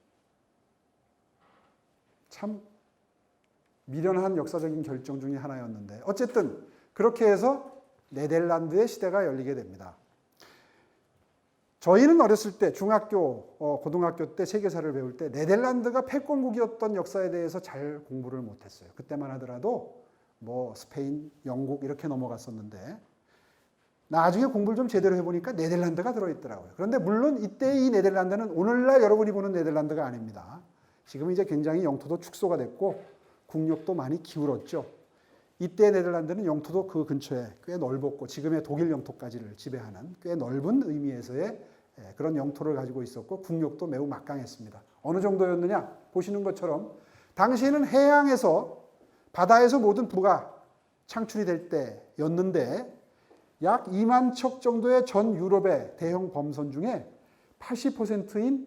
참 미련한 역사적인 결정 중에 하나였는데 어쨌든 그렇게 해서 네덜란드의 시대가 열리게 됩니다. 저희는 어렸을 때 중학교, 고등학교 때 세계사를 배울 때 네덜란드가 패권국이었던 역사에 대해서 잘 공부를 못했어요. 그때만 하더라도 뭐 스페인, 영국 이렇게 넘어갔었는데 나중에 공부를 좀 제대로 해보니까 네덜란드가 들어있더라고요. 그런데 물론 이때 이 네덜란드는 오늘날 여러분이 보는 네덜란드가 아닙니다. 지금 이제 굉장히 영토도 축소가 됐고 국력도 많이 기울었죠. 이때 네덜란드는 영토도 그 근처에 꽤 넓었고 지금의 독일 영토까지를 지배하는 꽤 넓은 의미에서의 그런 영토를 가지고 있었고 국력도 매우 막강했습니다. 어느 정도였느냐? 보시는 것처럼 당시에는 해양에서 바다에서 모든 부가 창출이 될 때였는데 약 2만 척 정도의 전 유럽의 대형 범선 중에 80%인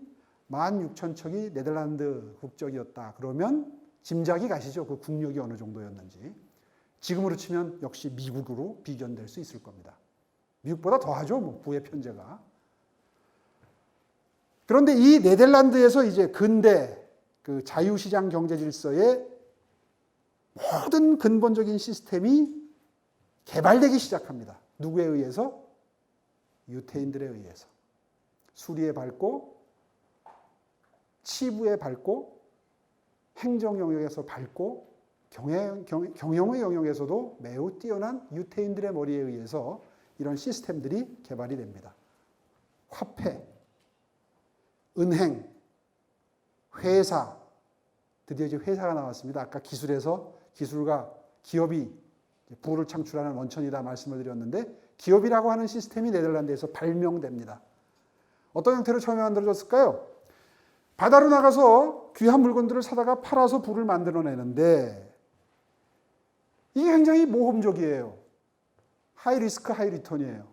16,000척이 네덜란드 국적이었다. 그러면 짐작이 가시죠. 그 국력이 어느 정도였는지. 지금으로 치면 역시 미국으로 비견될 수 있을 겁니다. 미국보다 더하죠. 뭐 부의 편제가. 그런데 이 네덜란드에서 이제 근대 그 자유시장 경제 질서의 모든 근본적인 시스템이 개발되기 시작합니다. 누구에 의해서? 유태인들에 의해서. 수리에 밟고 치부에 밟고 행정 영역에서 밟고 경영의 영역에서도 매우 뛰어난 유태인들의 머리에 의해서 이런 시스템들이 개발이 됩니다. 화폐, 은행, 회사, 드디어 이제 회사가 나왔습니다. 아까 기술과 기업이 부를 창출하는 원천이다 말씀을 드렸는데 기업이라고 하는 시스템이 네덜란드에서 발명됩니다. 어떤 형태로 처음에 만들어졌을까요? 바다로 나가서 귀한 물건들을 사다가 팔아서 부를 만들어내는데 이게 굉장히 모험적이에요. 하이 리스크 하이 리턴이에요.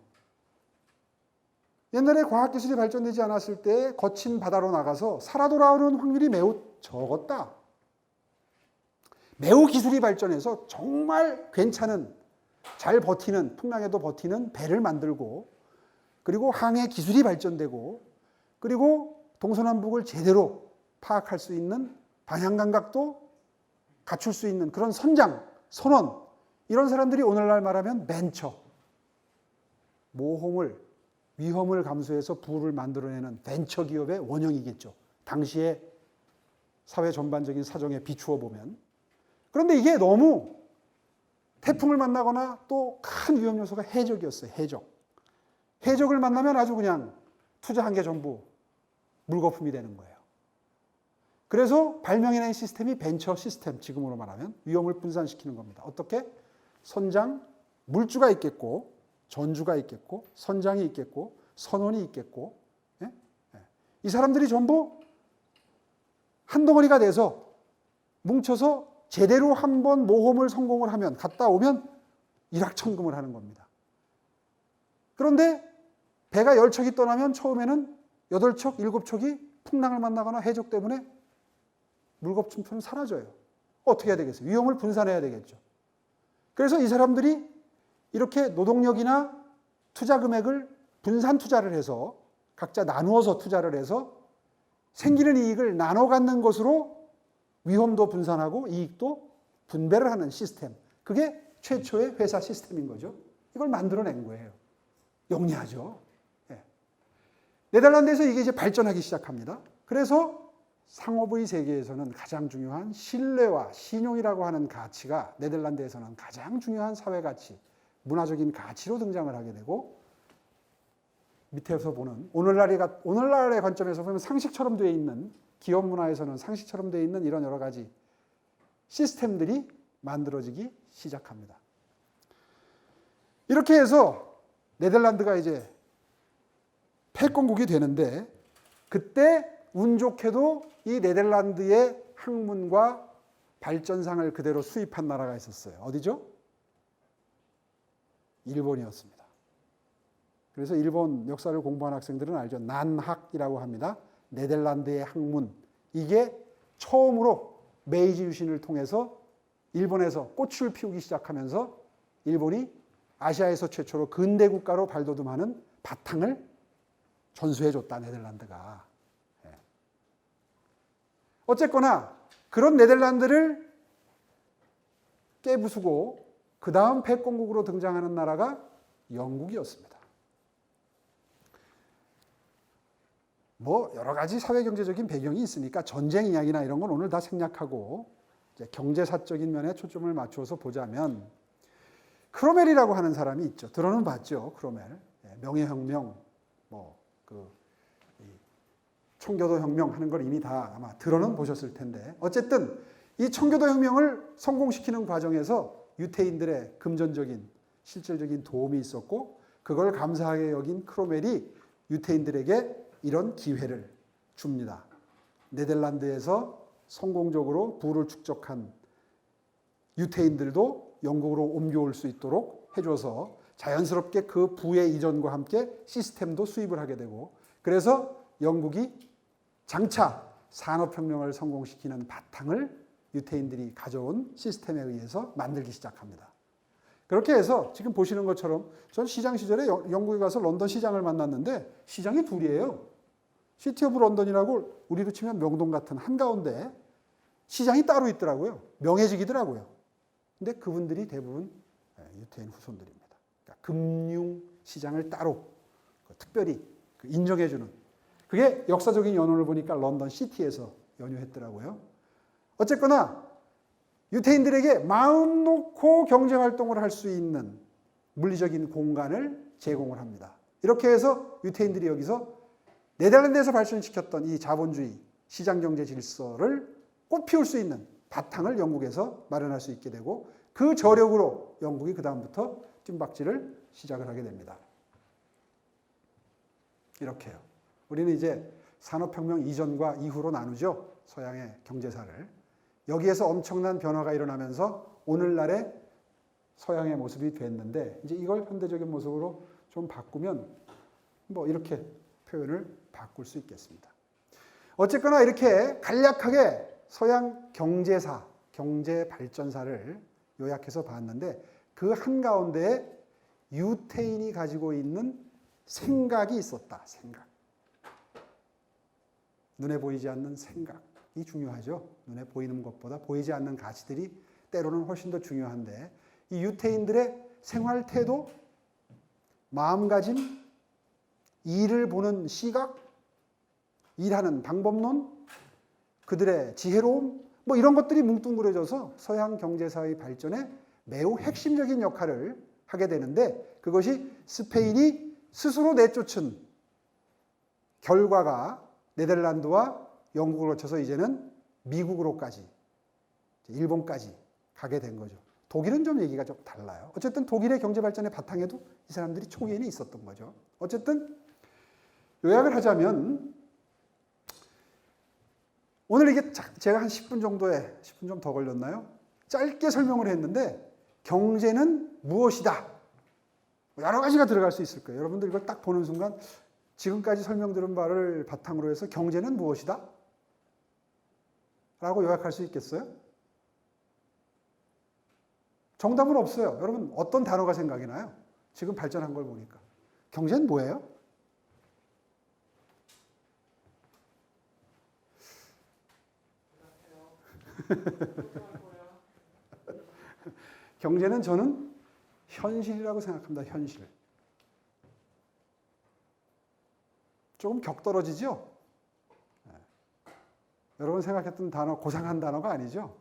옛날에 과학기술이 발전되지 않았을 때 거친 바다로 나가서 살아 돌아오는 확률이 매우 적었다. 매우 기술이 발전해서 정말 괜찮은, 잘 버티는, 풍랑에도 버티는 배를 만들고 그리고 항해 기술이 발전되고 그리고 동서남북을 제대로 파악할 수 있는 방향 감각도 갖출 수 있는 그런 선장, 선원, 이런 사람들이 오늘날 말하면 벤처, 모험을, 위험을 감수해서 부를 만들어내는 벤처 기업의 원형이겠죠. 당시의 사회 전반적인 사정에 비추어 보면. 그런데 이게 너무 태풍을 만나거나 또 큰 위험 요소가 해적이었어요. 해적을 만나면 아주 그냥 투자한 게 전부 물거품이 되는 거예요. 그래서 발명해낸 시스템이 벤처 시스템, 지금으로 말하면 위험을 분산시키는 겁니다. 어떻게? 선장, 물주가 있겠고 전주가 있겠고 선장이 있겠고 선원이 있겠고 이 사람들이 전부 한 덩어리가 돼서 뭉쳐서 제대로 한번 모험을 성공을 하면 갔다 오면 일확천금을 하는 겁니다. 그런데 배가 10척이 떠나면 처음에는 8척, 7척이 풍랑을 만나거나 해적 때문에 물거품처럼 사라져요. 어떻게 해야 되겠어요? 위험을 분산해야 되겠죠. 그래서 이 사람들이 이렇게 노동력이나 투자 금액을 분산 투자를 해서 각자 나누어서 투자를 해서 생기는 이익을 나눠 갖는 것으로 위험도 분산하고 이익도 분배를 하는 시스템. 그게 최초의 회사 시스템인 거죠. 이걸 만들어낸 거예요. 영리하죠. 네덜란드에서 이게 이제 발전하기 시작합니다. 그래서 상업의 세계에서는 가장 중요한 신뢰와 신용이라고 하는 가치가 네덜란드에서는 가장 중요한 사회 가치, 문화적인 가치로 등장을 하게 되고 밑에서 보는 오늘날의 관점에서 보면 상식처럼 되어 있는 기업 문화에서는 상식처럼 되어 있는 이런 여러 가지 시스템들이 만들어지기 시작합니다. 이렇게 해서 네덜란드가 이제 패권국이 되는데 그때 운 좋게도 이 네덜란드의 학문과 발전상을 그대로 수입한 나라가 있었어요. 어디죠? 일본이었습니다. 그래서 일본 역사를 공부한 학생들은 알죠. 난학이라고 합니다. 네덜란드의 학문. 이게 처음으로 메이지 유신을 통해서 일본에서 꽃을 피우기 시작하면서 일본이 아시아에서 최초로 근대 국가로 발돋움하는 바탕을 전수해줬다, 네덜란드가. 어쨌거나 그런 네덜란드를 깨부수고 그 다음 패권국으로 등장하는 나라가 영국이었습니다. 뭐 여러 가지 사회 경제적인 배경이 있으니까 전쟁 이야기나 이런 건 오늘 다 생략하고 이제 경제사적인 면에 초점을 맞추어서 보자면 크로멜이라고 하는 사람이 있죠. 들어는 봤죠, 크로멜. 명예혁명, 청교도 혁명 하는 걸 이미 다 아마 들어는 보셨을 텐데 어쨌든 이 청교도 혁명을 성공시키는 과정에서 유태인들의 금전적인 실질적인 도움이 있었고 그걸 감사하게 여긴 크로멜이 유태인들에게 이런 기회를 줍니다. 네덜란드에서 성공적으로 부를 축적한 유태인들도 영국으로 옮겨올 수 있도록 해줘서 자연스럽게 그 부의 이전과 함께 시스템도 수입을 하게 되고 그래서 영국이 장차 산업혁명을 성공시키는 바탕을 유태인들이 가져온 시스템에 의해서 만들기 시작합니다. 그렇게 해서 지금 보시는 것처럼 전 시장 시절에 영국에 가서 런던 시장을 만났는데 시장이 둘이에요. 시티 오브 런던이라고 우리로 치면 명동 같은 한가운데 시장이 따로 있더라고요. 명예직이더라고요. 근데 그분들이 대부분 유태인 후손들입니다. 그러니까 금융 시장을 따로 특별히 인정해주는 그게 역사적인 연원을 보니까 런던 시티에서 연유했더라고요. 어쨌거나 유태인들에게 마음 놓고 경제활동을 할 수 있는 물리적인 공간을 제공을 합니다. 이렇게 해서 유태인들이 여기서 네덜란드에서 발전시켰던 이 자본주의 시장경제 질서를 꽃피울 수 있는 바탕을 영국에서 마련할 수 있게 되고 그 저력으로 영국이 그 다음부터 뜀박질을 시작을 하게 됩니다. 이렇게요. 우리는 이제 산업혁명 이전과 이후로 나누죠. 서양의 경제사를. 여기에서 엄청난 변화가 일어나면서 오늘날의 서양의 모습이 됐는데 이제 이걸 현대적인 모습으로 좀 바꾸면 뭐 이렇게 표현을 바꿀 수 있겠습니다. 어쨌거나 이렇게 간략하게 서양 경제사, 경제 발전사를 요약해서 봤는데 그 한가운데에 유태인이 가지고 있는 생각이 있었다. 생각. 눈에 보이지 않는 생각이 중요하죠. 눈에 보이는 것보다 보이지 않는 가치들이 때로는 훨씬 더 중요한데 이 유태인들의 생활 태도, 마음가짐, 일을 보는 시각, 일하는 방법론, 그들의 지혜로움 뭐 이런 것들이 뭉뚱그려져서 서양 경제사의 발전에 매우 핵심적인 역할을 하게 되는데 그것이 스페인이 스스로 내쫓은 결과가 네덜란드와 영국을 거쳐서 이제는 미국으로까지 일본까지 가게 된 거죠. 독일은 좀 얘기가 좀 달라요. 어쨌든 독일의 경제 발전의 바탕에도 이 사람들이 초기에는 있었던 거죠. 어쨌든 요약을 하자면 오늘 이게 제가 한 10분 정도에 10분 좀 더 걸렸나요? 짧게 설명을 했는데 경제는 무엇이다. 여러 가지가 들어갈 수 있을 거예요. 여러분들 이걸 딱 보는 순간 지금까지 설명드린 바를 바탕으로 해서 경제는 무엇이다? 라고 요약할 수 있겠어요? 정답은 없어요. 여러분 어떤 단어가 생각이 나요? 지금 발전한 걸 보니까. 경제는 뭐예요? 경제는 저는 현실이라고 생각합니다. 현실. 조금 격떨어지죠? 여러분 생각했던 단어, 고상한 단어가 아니죠?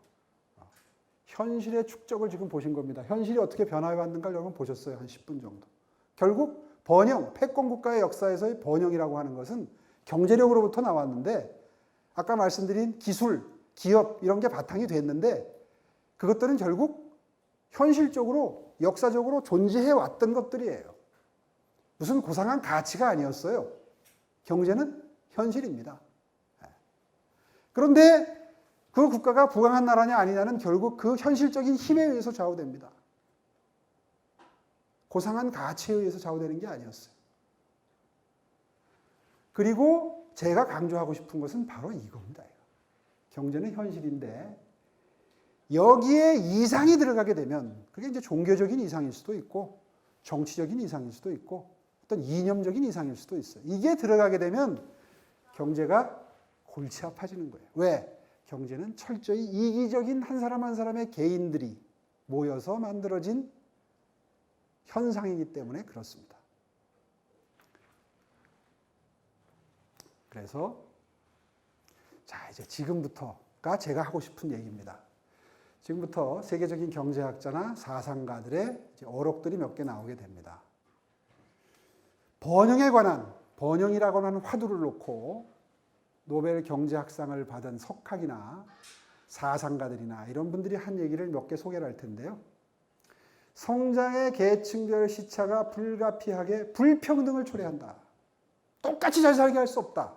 현실의 축적을 지금 보신 겁니다. 현실이 어떻게 변화해왔는가 여러분 보셨어요. 한 10분 정도. 결국 번영, 패권국가의 역사에서의 번영이라고 하는 것은 경제력으로부터 나왔는데 아까 말씀드린 기술, 기업 이런 게 바탕이 됐는데 그것들은 결국 현실적으로 역사적으로 존재해 왔던 것들이에요. 무슨 고상한 가치가 아니었어요. 경제는 현실입니다. 그런데 그 국가가 부강한 나라냐 아니냐는 결국 그 현실적인 힘에 의해서 좌우됩니다. 고상한 가치에 의해서 좌우되는 게 아니었어요. 그리고 제가 강조하고 싶은 것은 바로 이겁니다. 경제는 현실인데 여기에 이상이 들어가게 되면 그게 이제 종교적인 이상일 수도 있고 정치적인 이상일 수도 있고 어떤 이념적인 이상일 수도 있어요. 이게 들어가게 되면 경제가 골치 아파지는 거예요. 왜? 경제는 철저히 이기적인 한 사람 한 사람의 개인들이 모여서 만들어진 현상이기 때문에 그렇습니다. 그래서 자, 이제 지금부터가 제가 하고 싶은 얘기입니다. 지금부터 세계적인 경제학자나 사상가들의 어록들이 몇 개 나오게 됩니다. 번영에 관한, 번영이라고 하는 화두를 놓고 노벨 경제학상을 받은 석학이나 사상가들이나 이런 분들이 한 얘기를 몇 개 소개를 할 텐데요. 성장의 계층별 시차가 불가피하게 불평등을 초래한다. 똑같이 잘 살게 할 수 없다.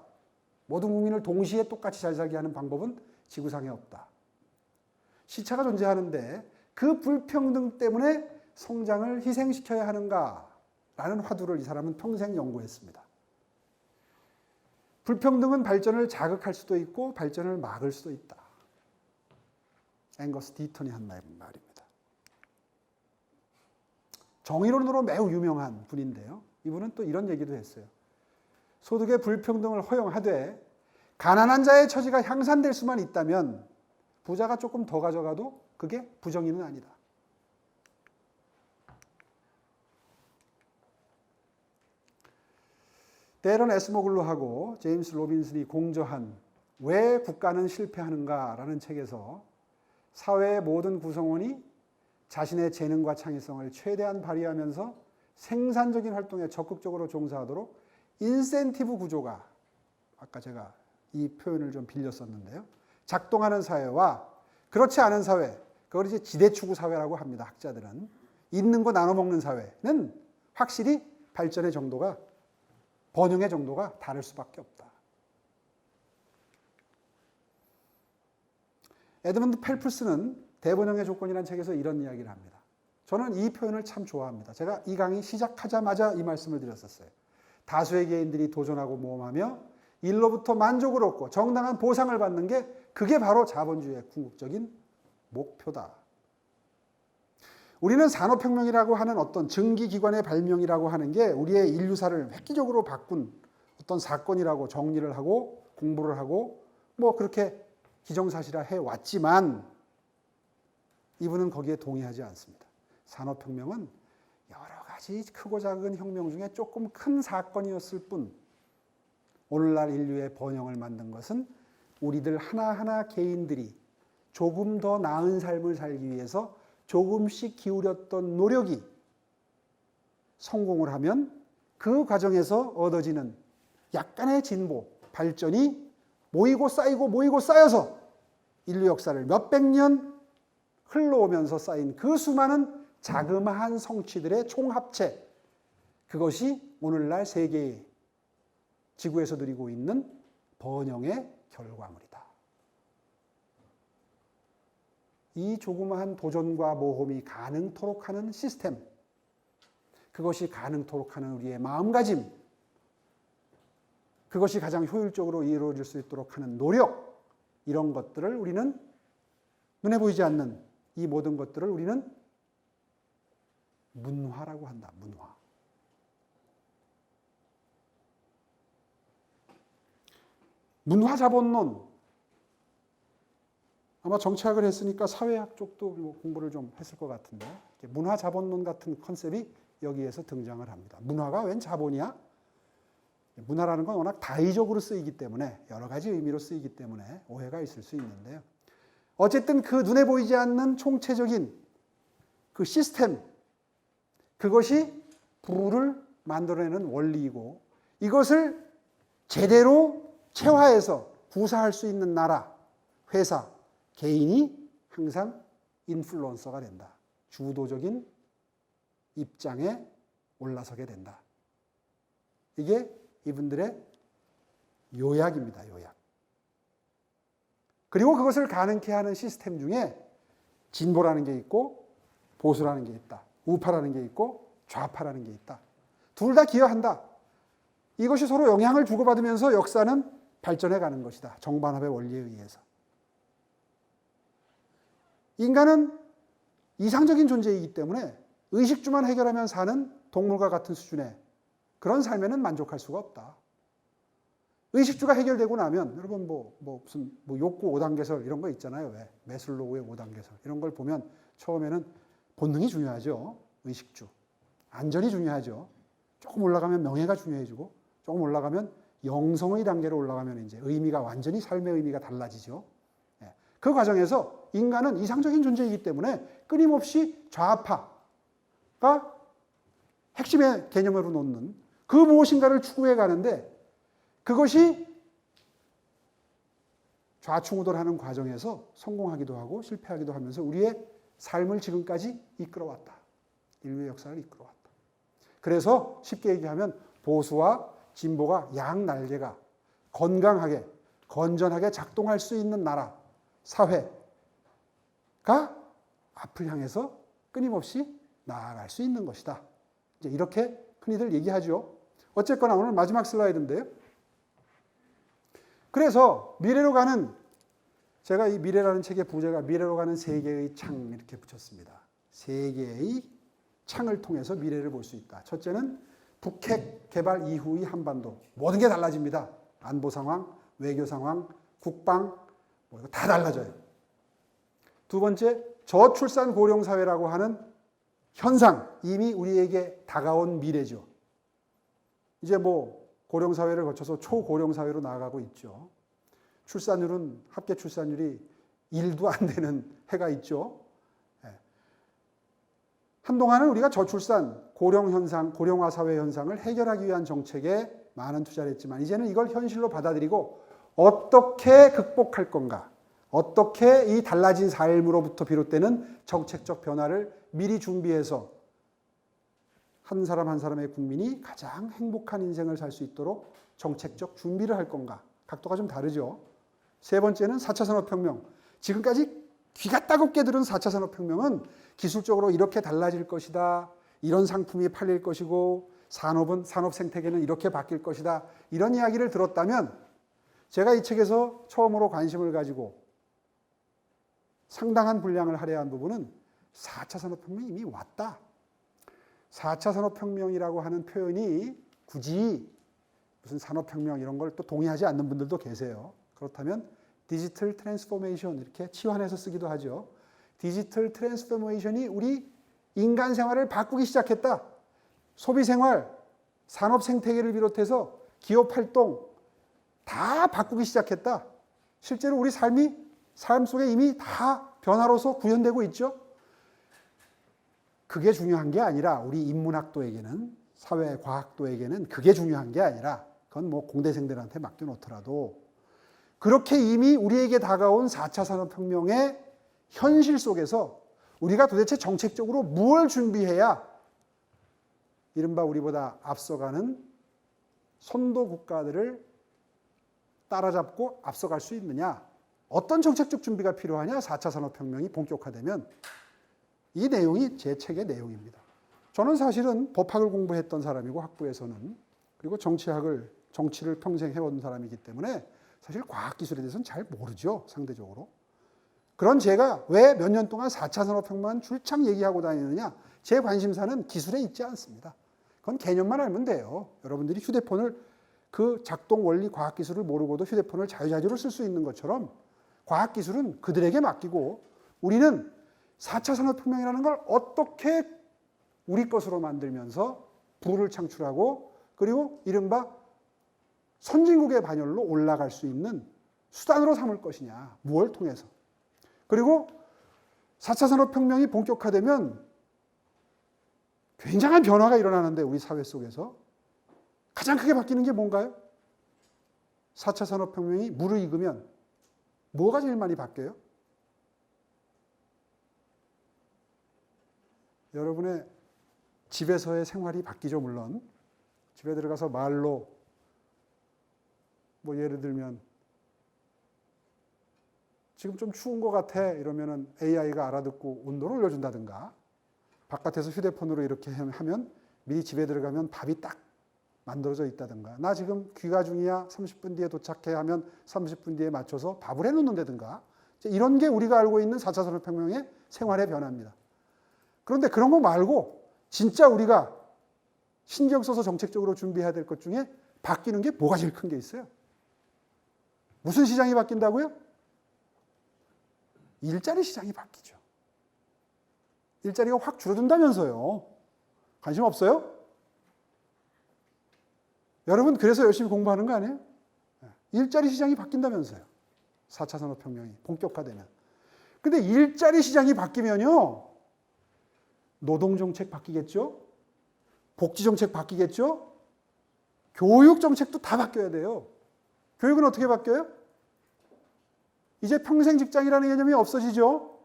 모든 국민을 동시에 똑같이 잘 살게 하는 방법은 지구상에 없다. 시차가 존재하는데 그 불평등 때문에 성장을 희생시켜야 하는가라는 화두를 이 사람은 평생 연구했습니다. 불평등은 발전을 자극할 수도 있고 발전을 막을 수도 있다. 앵거스 디턴이 한 말입니다. 정의론으로 매우 유명한 분인데요. 이분은 또 이런 얘기도 했어요. 소득의 불평등을 허용하되 가난한 자의 처지가 향상될 수만 있다면 부자가 조금 더 가져가도 그게 부정의는 아니다. 데런 에스모글루하고 제임스 로빈슨이 공저한 왜 국가는 실패하는가라는 책에서 사회의 모든 구성원이 자신의 재능과 창의성을 최대한 발휘하면서 생산적인 활동에 적극적으로 종사하도록 인센티브 구조가, 아까 제가 이 표현을 좀 빌렸었는데요. 작동하는 사회와 그렇지 않은 사회, 그걸 이제 지대추구 사회라고 합니다. 학자들은. 있는 거 나눠 먹는 사회는 확실히 발전의 정도가, 번영의 정도가 다를 수밖에 없다. 에드먼드 펠프스는 대번영의 조건이라는 책에서 이런 이야기를 합니다. 저는 이 표현을 참 좋아합니다. 제가 이 강의 시작하자마자 이 말씀을 드렸었어요. 다수의 개인들이 도전하고 모험하며 일로부터 만족을 얻고 정당한 보상을 받는 게 그게 바로 자본주의의 궁극적인 목표다. 우리는 산업혁명이라고 하는 어떤 증기기관의 발명이라고 하는 게 우리의 인류사를 획기적으로 바꾼 어떤 사건이라고 정리를 하고 공부를 하고 뭐 그렇게 기정사실화 해왔지만 이분은 거기에 동의하지 않습니다. 산업혁명은 여러 가지 크고 작은 혁명 중에 조금 큰 사건이었을 뿐 오늘날 인류의 번영을 만든 것은 우리들 하나하나 개인들이 조금 더 나은 삶을 살기 위해서 조금씩 기울였던 노력이 성공을 하면 그 과정에서 얻어지는 약간의 진보, 발전이 모이고 쌓여서 인류 역사를 몇백 년 흘러오면서 쌓인 그 수많은 자그마한 성취들의 총합체, 그것이 오늘날 세계의 지구에서 누리고 있는 번영의 결과물이다. 이 조그마한 도전과 모험이 가능토록 하는 시스템, 그것이 가능토록 하는 우리의 마음가짐, 그것이 가장 효율적으로 이루어질 수 있도록 하는 노력, 이런 것들을 우리는 눈에 보이지 않는 이 모든 것들을 우리는 문화라고 한다. 문화. 문화자본론. 아마 정치학을 했으니까 사회학 쪽도 뭐 공부를 좀 했을 것 같은데 문화자본론 같은 컨셉이 여기에서 등장을 합니다. 문화가 웬 자본이야? 문화라는 건 워낙 다의적으로 쓰이기 때문에 여러 가지 의미로 쓰이기 때문에 오해가 있을 수 있는데요. 어쨌든 그 눈에 보이지 않는 총체적인 그 시스템, 그것이 부를 만들어내는 원리이고 이것을 제대로 체화해서 구사할 수 있는 나라, 회사, 개인이 항상 인플루언서가 된다. 주도적인 입장에 올라서게 된다. 이게 이분들의 요약입니다. 요약. 그리고 그것을 가능케 하는 시스템 중에 진보라는 게 있고 보수라는 게 있다. 우파라는 게 있고 좌파라는 게 있다. 둘 다 기여한다. 이것이 서로 영향을 주고받으면서 역사는 발전해 가는 것이다. 정반합의 원리에 의해서. 인간은 이상적인 존재이기 때문에 의식주만 해결하면 사는 동물과 같은 수준의 그런 삶에는 만족할 수가 없다. 의식주가 해결되고 나면 여러분 무슨 욕구 5단계설 이런 거 있잖아요. 왜? 매슬로우의 5단계설 이런 걸 보면 처음에는 본능이 중요하죠. 의식주. 안전이 중요하죠. 조금 올라가면 명예가 중요해지고 조금 올라가면 영성의 단계로 올라가면 이제 의미가 완전히 삶의 의미가 달라지죠. 그 과정에서 인간은 이상적인 존재이기 때문에 끊임없이 좌파가 핵심의 개념으로 놓는 그 무엇인가를 추구해 가는데 그것이 좌충우돌하는 과정에서 성공하기도 하고 실패하기도 하면서 우리의 삶을 지금까지 이끌어왔다. 인류의 역사를 이끌어왔다. 그래서 쉽게 얘기하면 보수와 진보가 양 날개가 건강하게 건전하게 작동할 수 있는 나라, 사회가 앞을 향해서 끊임없이 나아갈 수 있는 것이다. 이제 이렇게 흔히들 얘기하죠. 어쨌거나 오늘 마지막 슬라이드인데요. 그래서 미래로 가는, 제가 이 미래라는 책의 부제가 미래로 가는 세계의 창 이렇게 붙였습니다. 세계의 창을 통해서 미래를 볼 수 있다. 첫째는 북핵 개발 이후의 한반도. 모든 게 달라집니다. 안보 상황, 외교 상황, 국방 이거 다 달라져요. 두 번째, 저출산 고령 사회라고 하는 현상, 이미 우리에게 다가온 미래죠. 이제 고령 사회를 거쳐서 초고령 사회로 나아가고 있죠. 출산율은 합계 출산율이 1도 안 되는 해가 있죠. 한동안은 우리가 저출산, 고령 현상, 고령화 사회 현상을 해결하기 위한 정책에 많은 투자를 했지만 이제는 이걸 현실로 받아들이고 어떻게 극복할 건가, 어떻게 이 달라진 삶으로부터 비롯되는 정책적 변화를 미리 준비해서 한 사람 한 사람의 국민이 가장 행복한 인생을 살 수 있도록 정책적 준비를 할 건가, 각도가 좀 다르죠. 세 번째는 4차 산업혁명. 지금까지 귀가 따갑게 들은 4차 산업혁명은 기술적으로 이렇게 달라질 것이다, 이런 상품이 팔릴 것이고 산업 생태계는 이렇게 바뀔 것이다, 이런 이야기를 들었다면 제가 이 책에서 처음으로 관심을 가지고 상당한 분량을 할애한 부분은 4차 산업혁명이 이미 왔다. 4차 산업혁명이라고 하는 표현이 굳이 무슨 산업혁명 이런 걸 또 동의하지 않는 분들도 계세요. 그렇다면 디지털 트랜스포메이션 이렇게 치환해서 쓰기도 하죠. 디지털 트랜스포메이션이 우리 인간 생활을 바꾸기 시작했다. 소비 생활, 산업 생태계를 비롯해서 기업 활동 다 바꾸기 시작했다. 실제로 우리 삶 속에 이미 다 변화로서 구현되고 있죠. 그게 중요한 게 아니라 우리 인문학도에게는, 사회과학도에게는 그게 중요한 게 아니라 그건 공대생들한테 맡겨놓더라도 그렇게 이미 우리에게 다가온 4차 산업혁명의 현실 속에서 우리가 도대체 정책적으로 무엇을 준비해야 이른바 우리보다 앞서가는 선도 국가들을 따라잡고 앞서갈 수 있느냐, 어떤 정책적 준비가 필요하냐, 4차 산업혁명이 본격화되면 이 내용이 제 책의 내용입니다. 저는 사실은 법학을 공부했던 사람이고 학부에서는, 그리고 정치를 평생 해온 사람이기 때문에 사실 과학기술에 대해서는 잘 모르죠, 상대적으로. 그런 제가 왜 몇 년 동안 4차 산업혁명만 줄창 얘기하고 다니느냐, 제 관심사는 기술에 있지 않습니다. 그건 개념만 알면 돼요. 여러분들이 휴대폰을 그 작동 원리 과학기술을 모르고도 휴대폰을 자유자재로 쓸 수 있는 것처럼 과학기술은 그들에게 맡기고 우리는 4차 산업혁명이라는 걸 어떻게 우리 것으로 만들면서 부를 창출하고 그리고 이른바 선진국의 반열로 올라갈 수 있는 수단으로 삼을 것이냐, 무엇을 통해서. 그리고 4차 산업혁명이 본격화되면 굉장한 변화가 일어나는데 우리 사회 속에서 가장 크게 바뀌는 게 뭔가요? 4차 산업혁명이 무르익으면 뭐가 제일 많이 바뀌어요? 여러분의 집에서의 생활이 바뀌죠, 물론. 집에 들어가서 말로, 뭐 예를 들면, 지금 좀 추운 것 같아, 이러면은 AI가 알아듣고 온도를 올려준다든가, 바깥에서 휴대폰으로 이렇게 하면 미리 집에 들어가면 밥이 딱 만들어져 있다든가, 나 지금 귀가 중이야, 30분 뒤에 도착해 하면 30분 뒤에 맞춰서 밥을 해놓는다든가, 이런 게 우리가 알고 있는 4차 산업혁명의 생활의 변화입니다. 그런데 그런 거 말고 진짜 우리가 신경 써서 정책적으로 준비해야 될 것 중에 바뀌는 게 뭐가 제일 큰 게 있어요? 무슨 시장이 바뀐다고요? 일자리 시장이 바뀌죠. 일자리가 확 줄어든다면서요. 관심 없어요? 여러분 그래서 열심히 공부하는 거 아니에요? 일자리 시장이 바뀐다면서요. 4차 산업혁명이 본격화되면. 근데 일자리 시장이 바뀌면요. 노동정책 바뀌겠죠? 복지정책 바뀌겠죠? 교육정책도 다 바뀌어야 돼요. 교육은 어떻게 바뀌어요? 이제 평생 직장이라는 개념이 없어지죠?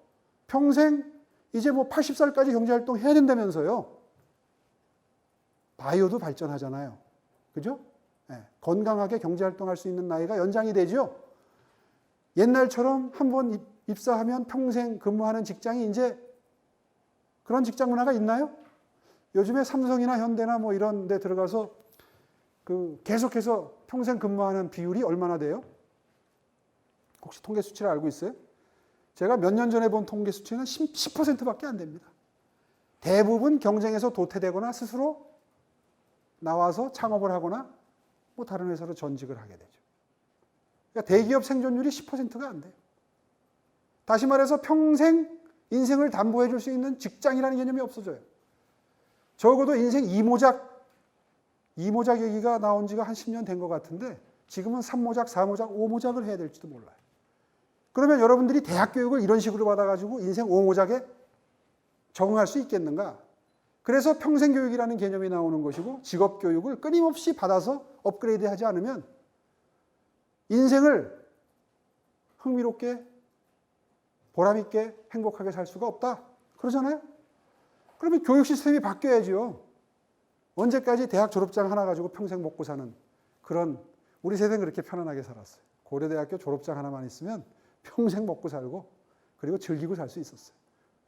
평생 이제 뭐 80살까지 경제활동 해야 된다면서요. 바이오도 발전하잖아요. 그죠? 네. 건강하게 경제활동할 수 있는 나이가 연장이 되죠? 옛날처럼 한번 입사하면 평생 근무하는 직장이 이제 그런 직장 문화가 있나요? 요즘에 삼성이나 현대나 뭐 이런 데 들어가서 계속해서 평생 근무하는 비율이 얼마나 돼요? 혹시 통계 수치를 알고 있어요? 제가 몇 년 전에 본 통계 수치는 10%밖에 안 됩니다. 대부분 경쟁에서 도태되거나 스스로 나와서 창업을 하거나 뭐 다른 회사로 전직을 하게 되죠. 그러니까 대기업 생존율이 10%가 안 돼요. 다시 말해서 평생 인생을 담보해 줄 수 있는 직장이라는 개념이 없어져요. 적어도 인생 2모작 얘기가 나온 지가 한 10년 된 것 같은데 지금은 3모작, 4모작, 5모작을 해야 될지도 몰라요. 그러면 여러분들이 대학 교육을 이런 식으로 받아가지고 인생 5모작에 적응할 수 있겠는가? 그래서 평생 교육이라는 개념이 나오는 것이고 직업 교육을 끊임없이 받아서 업그레이드 하지 않으면 인생을 흥미롭게 보람있게 행복하게 살 수가 없다. 그러잖아요? 그러면 교육 시스템이 바뀌어야죠. 언제까지 대학 졸업장 하나 가지고 평생 먹고 사는 그런, 우리 세대는 그렇게 편안하게 살았어요. 고려대학교 졸업장 하나만 있으면 평생 먹고 살고 그리고 즐기고 살 수 있었어요.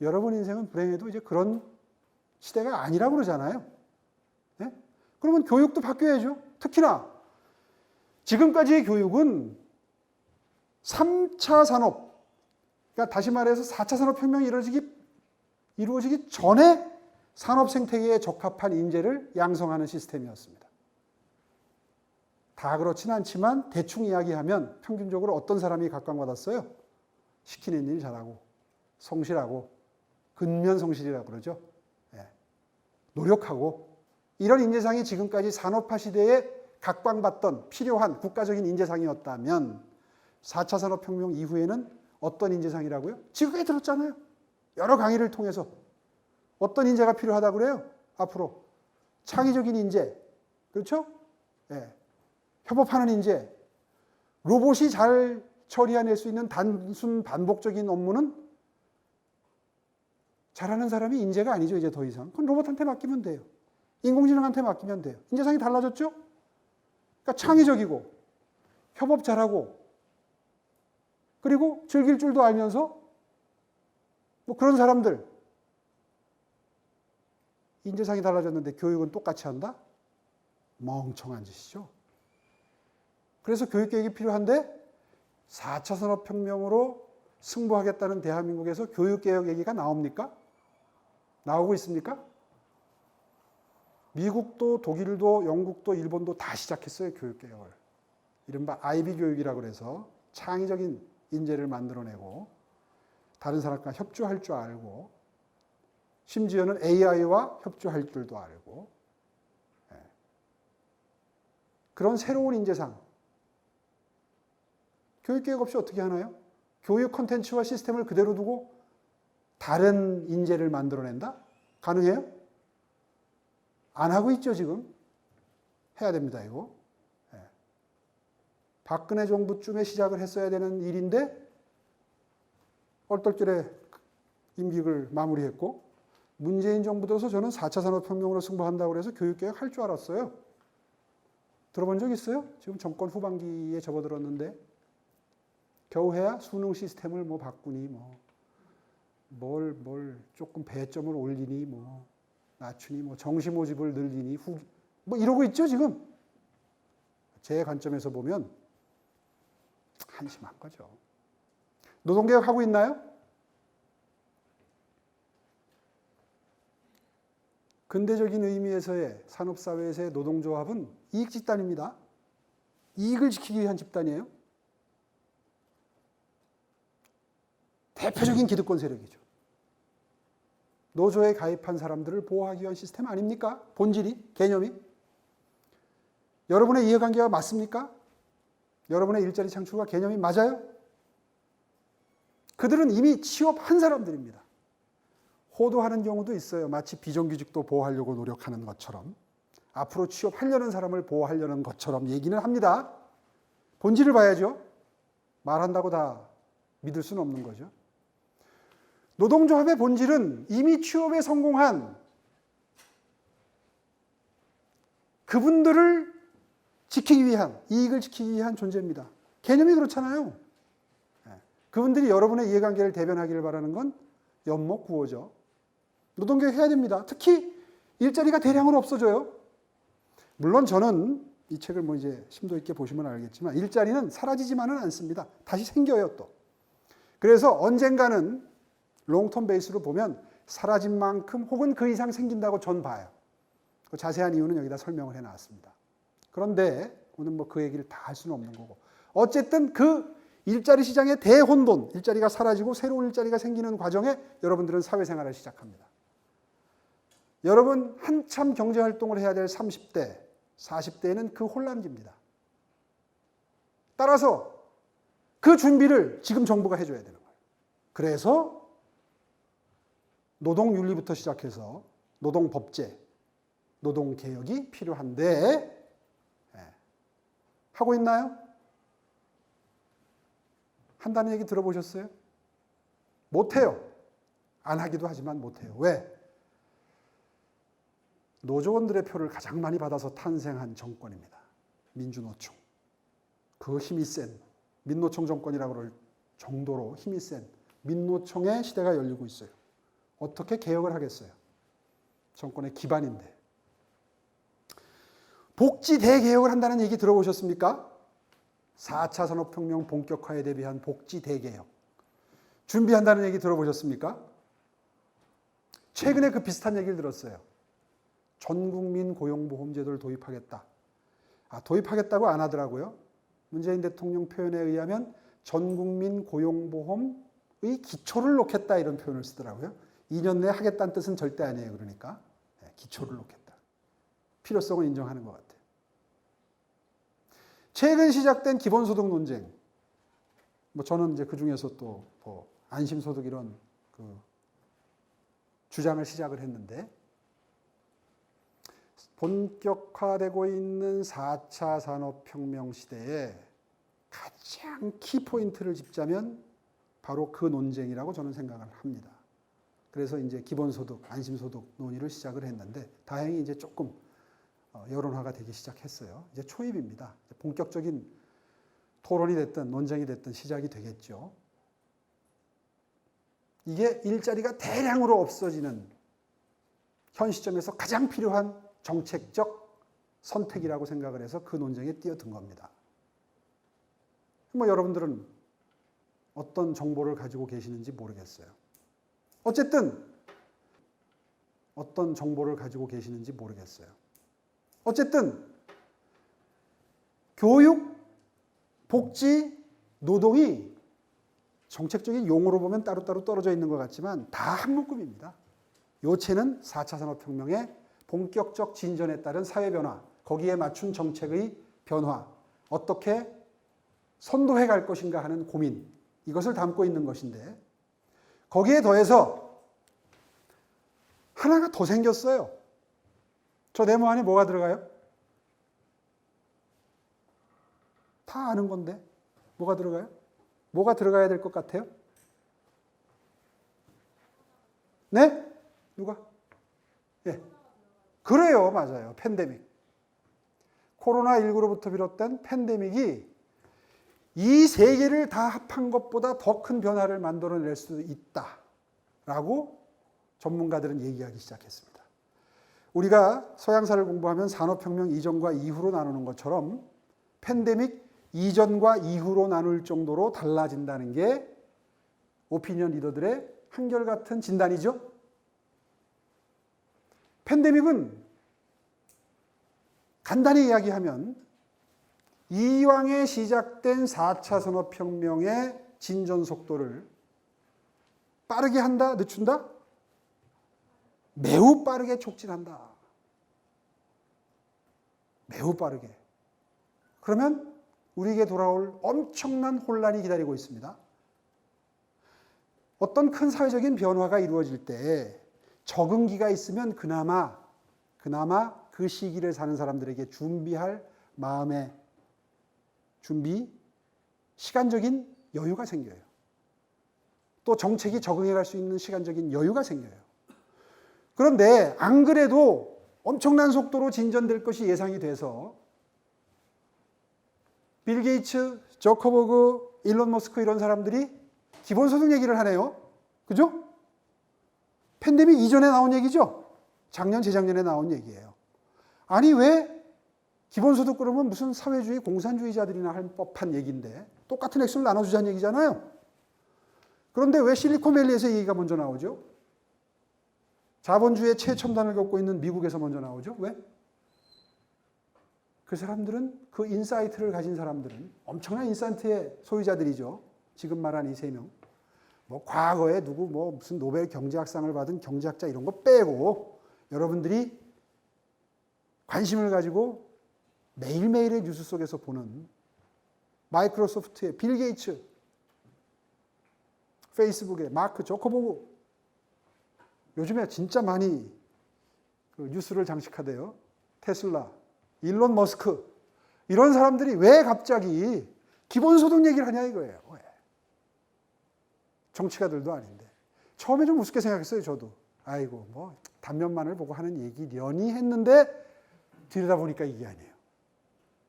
여러분 인생은 불행해도 이제 그런 시대가 아니라고 그러잖아요. 네? 그러면 교육도 바뀌어야죠. 특히나 지금까지의 교육은 3차 산업, 그러니까 다시 말해서 4차 산업혁명이 이루어지기 전에 산업 생태계에 적합한 인재를 양성하는 시스템이었습니다. 다 그렇진 않지만 대충 이야기하면 평균적으로 어떤 사람이 각광받았어요? 시키는 일 잘하고 성실하고 근면성실이라고 그러죠. 예. 노력하고 이런 인재상이 지금까지 산업화 시대에 각광받던 필요한 국가적인 인재상이었다면 4차 산업혁명 이후에는 어떤 인재상이라고요? 지금까지 들었잖아요. 여러 강의를 통해서 어떤 인재가 필요하다고 그래요? 앞으로 창의적인 인재, 그렇죠? 예. 협업하는 인재, 로봇이 잘 처리해낼 수 있는 단순 반복적인 업무는 잘하는 사람이 인재가 아니죠, 이제 더 이상. 그건 로봇한테 맡기면 돼요. 인공지능한테 맡기면 돼요. 인재상이 달라졌죠? 그러니까 창의적이고 협업 잘하고 그리고 즐길 줄도 알면서 뭐 그런 사람들. 인재상이 달라졌는데 교육은 똑같이 한다? 멍청한 짓이죠. 그래서 교육개혁이 필요한데 4차 산업혁명으로 승부하겠다는 대한민국에서 교육개혁 얘기가 나옵니까? 나오고 있습니까? 미국도 독일도 영국도 일본도 다 시작했어요. 교육개혁을. 이른바 아이비 교육이라고 해서 창의적인 인재를 만들어내고 다른 사람과 협조할 줄 알고 심지어는 AI와 협조할 줄도 알고 그런 새로운 인재상. 교육개혁 없이 어떻게 하나요? 교육 콘텐츠와 시스템을 그대로 두고 다른 인재를 만들어낸다? 가능해요? 안 하고 있죠, 지금. 해야 됩니다, 이거. 박근혜 정부쯤에 시작을 했어야 되는 일인데 얼떨결에 임기를 마무리했고 문재인 정부 들어서 저는 4차 산업혁명으로 승부한다고 해서 교육개혁 할 줄 알았어요. 들어본 적 있어요? 지금 정권 후반기에 접어들었는데 겨우해야 수능 시스템을 뭐 바꾸니 뭘 조금 배점을 올리니 낮추니 정시 모집을 늘리니 이러고 있죠 지금. 제 관점에서 보면 한심한 거죠. 노동개혁 하고 있나요? 근대적인 의미에서의 산업사회에서의 노동조합은 이익 집단입니다. 이익을 지키기 위한 집단이에요. 대표적인 기득권 세력이죠. 노조에 가입한 사람들을 보호하기 위한 시스템 아닙니까? 본질이, 개념이. 여러분의 이해관계가 맞습니까? 여러분의 일자리 창출과 개념이 맞아요? 그들은 이미 취업한 사람들입니다. 호도하는 경우도 있어요. 마치 비정규직도 보호하려고 노력하는 것처럼 앞으로 취업하려는 사람을 보호하려는 것처럼 얘기는 합니다. 본질을 봐야죠. 말한다고 다 믿을 수는 없는 거죠. 노동조합의 본질은 이미 취업에 성공한 그분들을 지키기 위한, 이익을 지키기 위한 존재입니다. 개념이 그렇잖아요. 그분들이 여러분의 이해관계를 대변하기를 바라는 건 연목구호죠. 노동개혁 해야 됩니다. 특히 일자리가 대량으로 없어져요. 물론 저는 이 책을 이제 심도 있게 보시면 알겠지만 일자리는 사라지지만은 않습니다. 다시 생겨요 또. 그래서 언젠가는 롱텀 베이스로 보면 사라진 만큼 혹은 그 이상 생긴다고 전 봐요. 그 자세한 이유는 여기다 설명을 해놨습니다. 그런데 오늘 그 얘기를 다 할 수는 없는 거고 어쨌든 그 일자리 시장의 대혼돈, 일자리가 사라지고 새로운 일자리가 생기는 과정에 여러분들은 사회생활을 시작합니다. 여러분 한참 경제활동을 해야 될 30대, 40대에는 그 혼란기입니다. 따라서 그 준비를 지금 정부가 해줘야 되는 거예요. 그래서 노동윤리부터 시작해서 노동법제, 노동개혁이 필요한데 하고 있나요? 한다는 얘기 들어보셨어요? 못해요. 안 하기도 하지만 못해요. 왜? 노조원들의 표를 가장 많이 받아서 탄생한 정권입니다. 민주노총. 그 힘이 센 민노총 정권이라고 그럴 정도로 힘이 센 민노총의 시대가 열리고 있어요. 어떻게 개혁을 하겠어요? 정권의 기반인데. 복지 대개혁을 한다는 얘기 들어보셨습니까? 4차 산업혁명 본격화에 대비한 복지 대개혁. 준비한다는 얘기 들어보셨습니까? 최근에 그 비슷한 얘기를 들었어요. 전국민 고용보험제도를 도입하겠다. 도입하겠다고 안 하더라고요. 문재인 대통령 표현에 의하면 전국민 고용보험의 기초를 놓겠다 이런 표현을 쓰더라고요. 2년 내에 하겠다는 뜻은 절대 아니에요. 그러니까 기초를 놓겠다. 필요성을 인정하는 것 같아요. 최근 시작된 기본소득 논쟁. 저는 이제 그 중에서 또 안심소득 이런 주장을 시작을 했는데 본격화되고 있는 4차 산업혁명 시대에 가장 키포인트를 짚자면 바로 그 논쟁이라고 저는 생각을 합니다. 그래서 이제 기본소득, 안심소득 논의를 시작을 했는데 다행히 이제 조금 여론화가 되기 시작했어요. 이제 초입입니다. 본격적인 토론이 됐든 논쟁이 됐든 시작이 되겠죠. 이게 일자리가 대량으로 없어지는 현 시점에서 가장 필요한 정책적 선택이라고 생각을 해서 그 논쟁에 뛰어든 겁니다. 여러분들은 어떤 정보를 가지고 계시는지 모르겠어요. 어쨌든 어떤 정보를 가지고 계시는지 모르겠어요. 어쨌든 교육, 복지, 노동이 정책적인 용어로 보면 따로따로 떨어져 있는 것 같지만 다 한 묶음입니다. 요체는 4차 산업혁명의 본격적 진전에 따른 사회 변화, 거기에 맞춘 정책의 변화, 어떻게 선도해 갈 것인가 하는 고민, 이것을 담고 있는 것인데 거기에 더해서 하나가 더 생겼어요. 저 네모 안에 뭐가 들어가요? 다 아는 건데 뭐가 들어가요? 뭐가 들어가야 될 것 같아요? 네? 누가? 예. 그래요. 맞아요. 팬데믹. 코로나19로부터 비롯된 팬데믹이 이 세계를 다 합한 것보다 더 큰 변화를 만들어낼 수 있다라고 전문가들은 얘기하기 시작했습니다. 우리가 서양사를 공부하면 산업혁명 이전과 이후로 나누는 것처럼 팬데믹 이전과 이후로 나눌 정도로 달라진다는 게 오피니언 리더들의 한결같은 진단이죠. 팬데믹은 간단히 이야기하면 이왕에 시작된 4차 산업혁명의 진전 속도를 빠르게 한다? 늦춘다? 매우 빠르게 촉진한다. 매우 빠르게. 그러면 우리에게 돌아올 엄청난 혼란이 기다리고 있습니다. 어떤 큰 사회적인 변화가 이루어질 때 적응기가 있으면 그나마 그 시기를 사는 사람들에게 준비할 마음의 준비, 시간적인 여유가 생겨요. 또 정책이 적응해 갈 수 있는 시간적인 여유가 생겨요. 그런데 안 그래도 엄청난 속도로 진전될 것이 예상이 돼서 빌 게이츠, 저커버그, 일론 머스크 이런 사람들이 기본소득 얘기를 하네요. 그죠? 팬데믹 이전에 나온 얘기죠? 작년, 재작년에 나온 얘기예요. 아니 왜 기본소득 그러면 무슨 사회주의, 공산주의자들이나 할 법한 얘기인데 똑같은 액수를 나눠주자는 얘기잖아요. 그런데 왜 실리콘밸리에서 얘기가 먼저 나오죠? 자본주의의 최첨단을 겪고 있는 미국에서 먼저 나오죠? 왜? 그 사람들은, 그 인사이트를 가진 사람들은 엄청난 인사이트의 소유자들이죠. 지금 말한 이 세 명. 뭐 과거에 누구 뭐 무슨 노벨 경제학상을 받은 경제학자 이런 거 빼고 여러분들이 관심을 가지고 매일매일의 뉴스 속에서 보는 마이크로소프트의 빌 게이츠, 페이스북의 마크 저커버그, 요즘에 진짜 많이 그 뉴스를 장식하대요. 테슬라, 일론 머스크 이런 사람들이 왜 갑자기 기본소득 얘기를 하냐 이거예요. 왜? 정치가들도 아닌데. 처음에 좀 우습게 생각했어요. 저도. 아이고 뭐 단면만을 보고 하는 얘기려니 했는데 들여다보니까 이게 아니에요.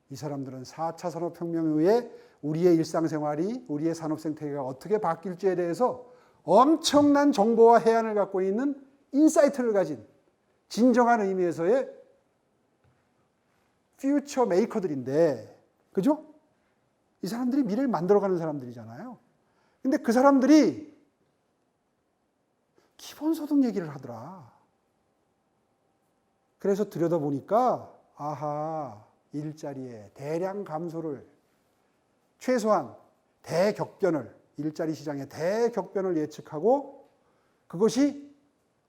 이 사람들은 4차 산업혁명 이후에 우리의 일상생활이, 우리의 산업생태계가 어떻게 바뀔지에 대해서 엄청난 정보와 해안을 갖고 있는 인사이트를 가진 진정한 의미에서의 퓨처 메이커들인데, 그죠? 이 사람들이 미래를 만들어가는 사람들이잖아요. 근데 그 사람들이 기본소득 얘기를 하더라. 그래서 들여다보니까 아하, 일자리의 대량 감소를 최소한 대격변을, 일자리 시장의 대격변을 예측하고 그것이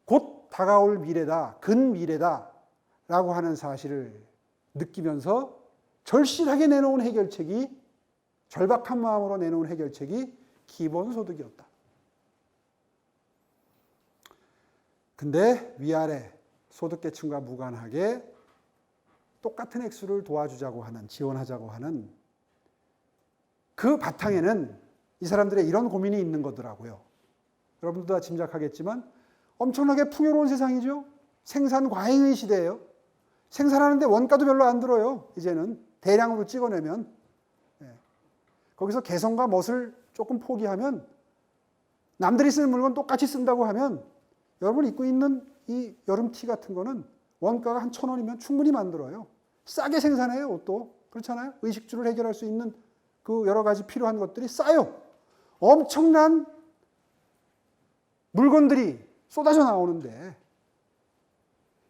곧 다가올 미래다, 근미래다 라고 하는 사실을 느끼면서 절실하게 내놓은 해결책이, 절박한 마음으로 내놓은 해결책이 기본소득이었다. 근데 위아래 소득계층과 무관하게 똑같은 액수를 도와주자고 하는, 지원하자고 하는 그 바탕에는 이 사람들의 이런 고민이 있는 거더라고요. 여러분도 다 짐작하겠지만 엄청나게 풍요로운 세상이죠. 생산 과잉의 시대예요. 생산하는데 원가도 별로 안 들어요. 이제는 대량으로 찍어내면. 거기서 개성과 멋을 조금 포기하면, 남들이 쓰는 물건 똑같이 쓴다고 하면 여러분 입고 있는 이 여름 티 같은 거는 원가가 한 1,000원이면 충분히 만들어요. 싸게 생산해요, 옷도. 그렇잖아요. 의식주를 해결할 수 있는 그 여러 가지 필요한 것들이 싸요. 엄청난 물건들이 쏟아져 나오는데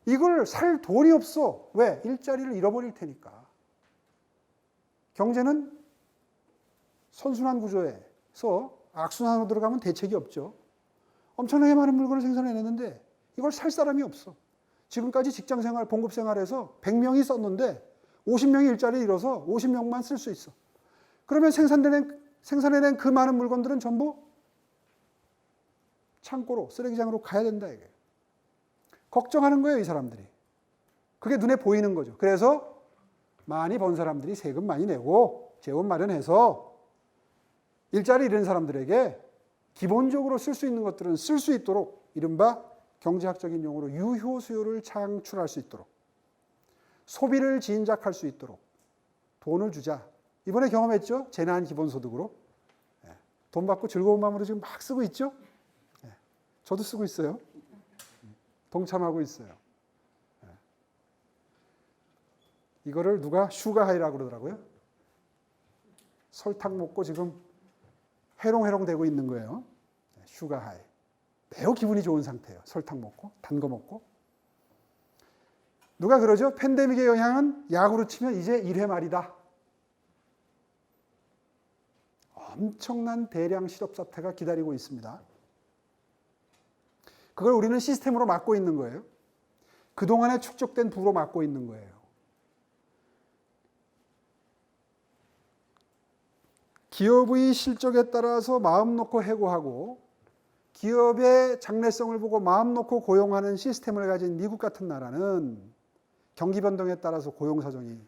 이걸 살 돈이 없어. 왜? 일자리를 잃어버릴 테니까. 경제는 선순환 구조에서 악순환으로 들어가면 대책이 없죠. 엄청나게 많은 물건을 생산해냈는데 이걸 살 사람이 없어. 지금까지 직장생활, 봉급생활에서 100명이 썼는데 50명이 일자리를 잃어서 50명만 쓸 수 있어. 그러면 생산해낸 그 많은 물건들은 전부 창고로, 쓰레기장으로 가야 된다 이거예요. 걱정하는 거예요, 이 사람들이. 그게 눈에 보이는 거죠. 그래서 많이 번 사람들이 세금 많이 내고 재원 마련해서 일자리 잃은 사람들에게 기본적으로 쓸 수 있는 것들은 쓸 수 있도록 이른바 경제학적인 용어로 유효 수요를 창출할 수 있도록 소비를 진작할 수 있도록 돈을 주자. 이번에 경험했죠? 재난 기본소득으로. 돈 받고 즐거운 마음으로 지금 막 쓰고 있죠? 저도 쓰고 있어요. 동참하고 있어요. 이거를 누가 슈가하이라고 그러더라고요. 설탕 먹고 지금 해롱해롱 되고 있는 거예요. 슈가하이. 매우 기분이 좋은 상태예요. 설탕 먹고, 단 거 먹고. 누가 그러죠? 팬데믹의 영향은 야구로 치면 이제 1회 말이다. 엄청난 대량 실업 사태가 기다리고 있습니다. 그걸 우리는 시스템으로 막고 있는 거예요. 그동안에 축적된 부로 막고 있는 거예요. 기업의 실적에 따라서 마음 놓고 해고하고 기업의 장래성을 보고 마음 놓고 고용하는 시스템을 가진 미국 같은 나라는 경기 변동에 따라서 고용 사정이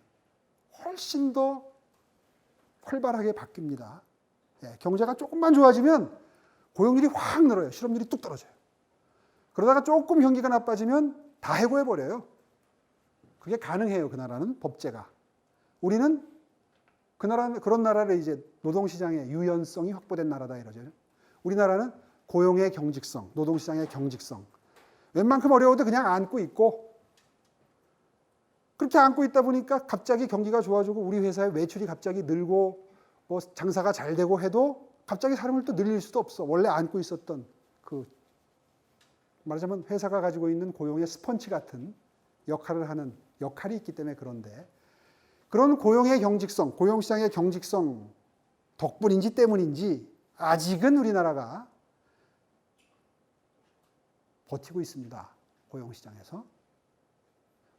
훨씬 더 활발하게 바뀝니다. 경제가 조금만 좋아지면 고용률이 확 늘어요. 실업률이 뚝 떨어져요. 그러다가 조금 경기가 나빠지면 다 해고해버려요. 그게 가능해요. 그 나라는 법제가. 우리는 그런 나라를 이제 노동시장의 유연성이 확보된 나라다 이러죠. 우리나라는 고용의 경직성, 노동시장의 경직성. 웬만큼 어려워도 그냥 안고 있고 그렇게 안고 있다 보니까 갑자기 경기가 좋아지고 우리 회사의 매출이 갑자기 늘고 뭐 장사가 잘 되고 해도 갑자기 사람을 또 늘릴 수도 없어. 원래 안고 있었던 그 말하자면 회사가 가지고 있는 고용의 스펀지 같은 역할을 하는 역할이 있기 때문에 그런데 그런 고용의 경직성, 고용시장의 경직성 덕분인지 때문인지 아직은 우리나라가 버티고 있습니다. 고용시장에서.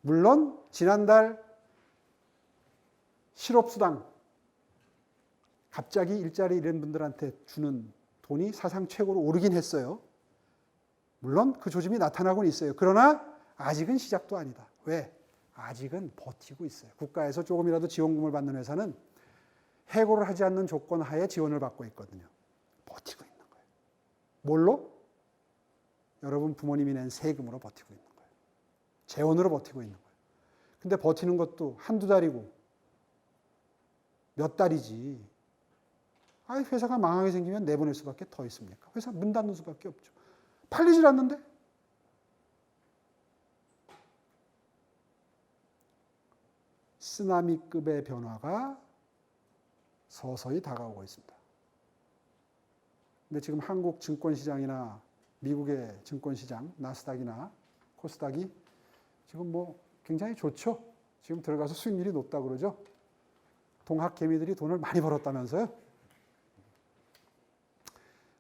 물론 지난달 실업수당 갑자기 일자리 잃은 분들한테 주는 돈이 사상 최고로 오르긴 했어요. 물론 그 조짐이 나타나고는 있어요. 그러나 아직은 시작도 아니다. 왜? 아직은 버티고 있어요. 국가에서 조금이라도 지원금을 받는 회사는 해고를 하지 않는 조건 하에 지원을 받고 있거든요. 버티고 있는 거예요. 뭘로? 여러분 부모님이 낸 세금으로 버티고 있는 거예요. 재원으로 버티고 있는 거예요. 근데 버티는 것도 한두 달이고 몇 달이지. 회사가 망하게 생기면 내보낼 수밖에 더 있습니까? 회사 문 닫는 수밖에 없죠. 팔리질 않는데? 쓰나미급의 변화가 서서히 다가오고 있습니다. 근데 지금 한국 증권시장이나 미국의 증권시장, 나스닥이나 코스닥이 지금 뭐 굉장히 좋죠. 지금 들어가서 수익률이 높다고 그러죠. 동학개미들이 돈을 많이 벌었다면서요.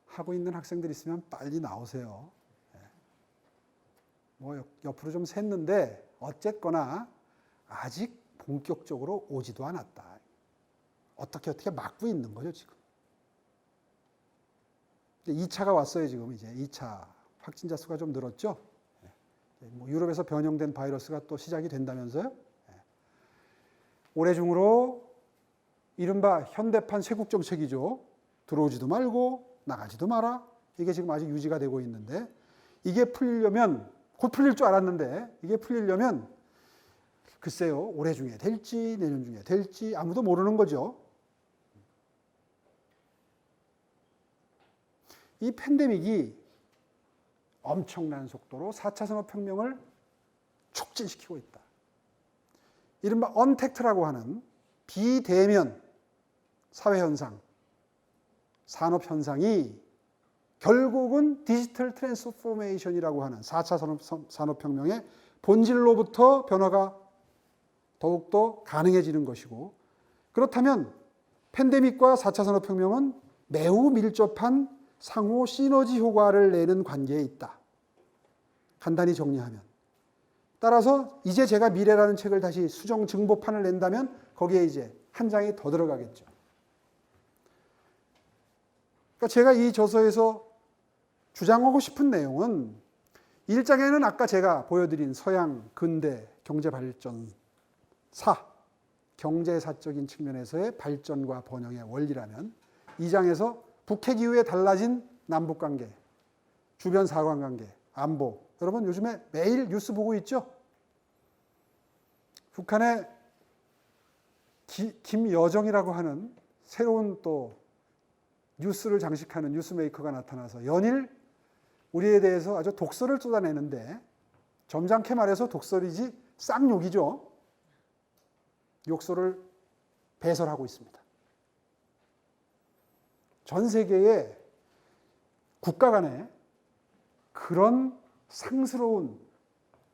하고 있는 학생들 있으면 빨리 나오세요. 뭐 옆으로 좀 샜는데 어쨌거나 아직 본격적으로 오지도 않았다. 어떻게 막고 있는 거죠, 지금. 2차가 왔어요, 지금 이제. 2차 확진자 수가 좀 늘었죠. 뭐 유럽에서 변형된 바이러스가 또 시작이 된다면서요. 올해 중으로 이른바 현대판 쇄국 정책이죠. 들어오지도 말고 나가지도 마라. 이게 지금 아직 유지가 되고 있는데 이게 풀리려면 곧 풀릴 줄 알았는데 이게 풀리려면 글쎄요. 올해 중에 될지 내년 중에 될지 아무도 모르는 거죠. 이 팬데믹이 엄청난 속도로 4차 산업혁명을 촉진시키고 있다. 이른바 언택트라고 하는 비대면 사회현상, 산업현상이 결국은 디지털 트랜스포메이션이라고 하는 4차 산업혁명의 본질로부터 변화가 더욱더 가능해지는 것이고 그렇다면 팬데믹과 4차 산업혁명은 매우 밀접한 상호 시너지 효과를 내는 관계에 있다. 간단히 정리하면. 따라서 이제 제가 미래라는 책을 다시 수정 증보판을 낸다면 거기에 이제 한 장이 더 들어가겠죠. 그러니까 제가 이 저서에서 주장하고 싶은 내용은 1장에는 아까 제가 보여드린 서양 근대 경제발전사, 경제사적인 측면에서의 발전과 번영의 원리라면 2장에서 북핵 이후에 달라진 남북관계, 주변 사관관계, 안보. 여러분 요즘에 매일 뉴스 보고 있죠? 북한의 김여정이라고 하는 새로운 또 뉴스를 장식하는 뉴스메이커가 나타나서 연일 우리에 대해서 아주 독설을 쏟아내는데 점잖게 말해서 독설이지 쌍욕이죠. 욕설을 배설하고 있습니다. 전 세계의 국가 간에 그런 상스러운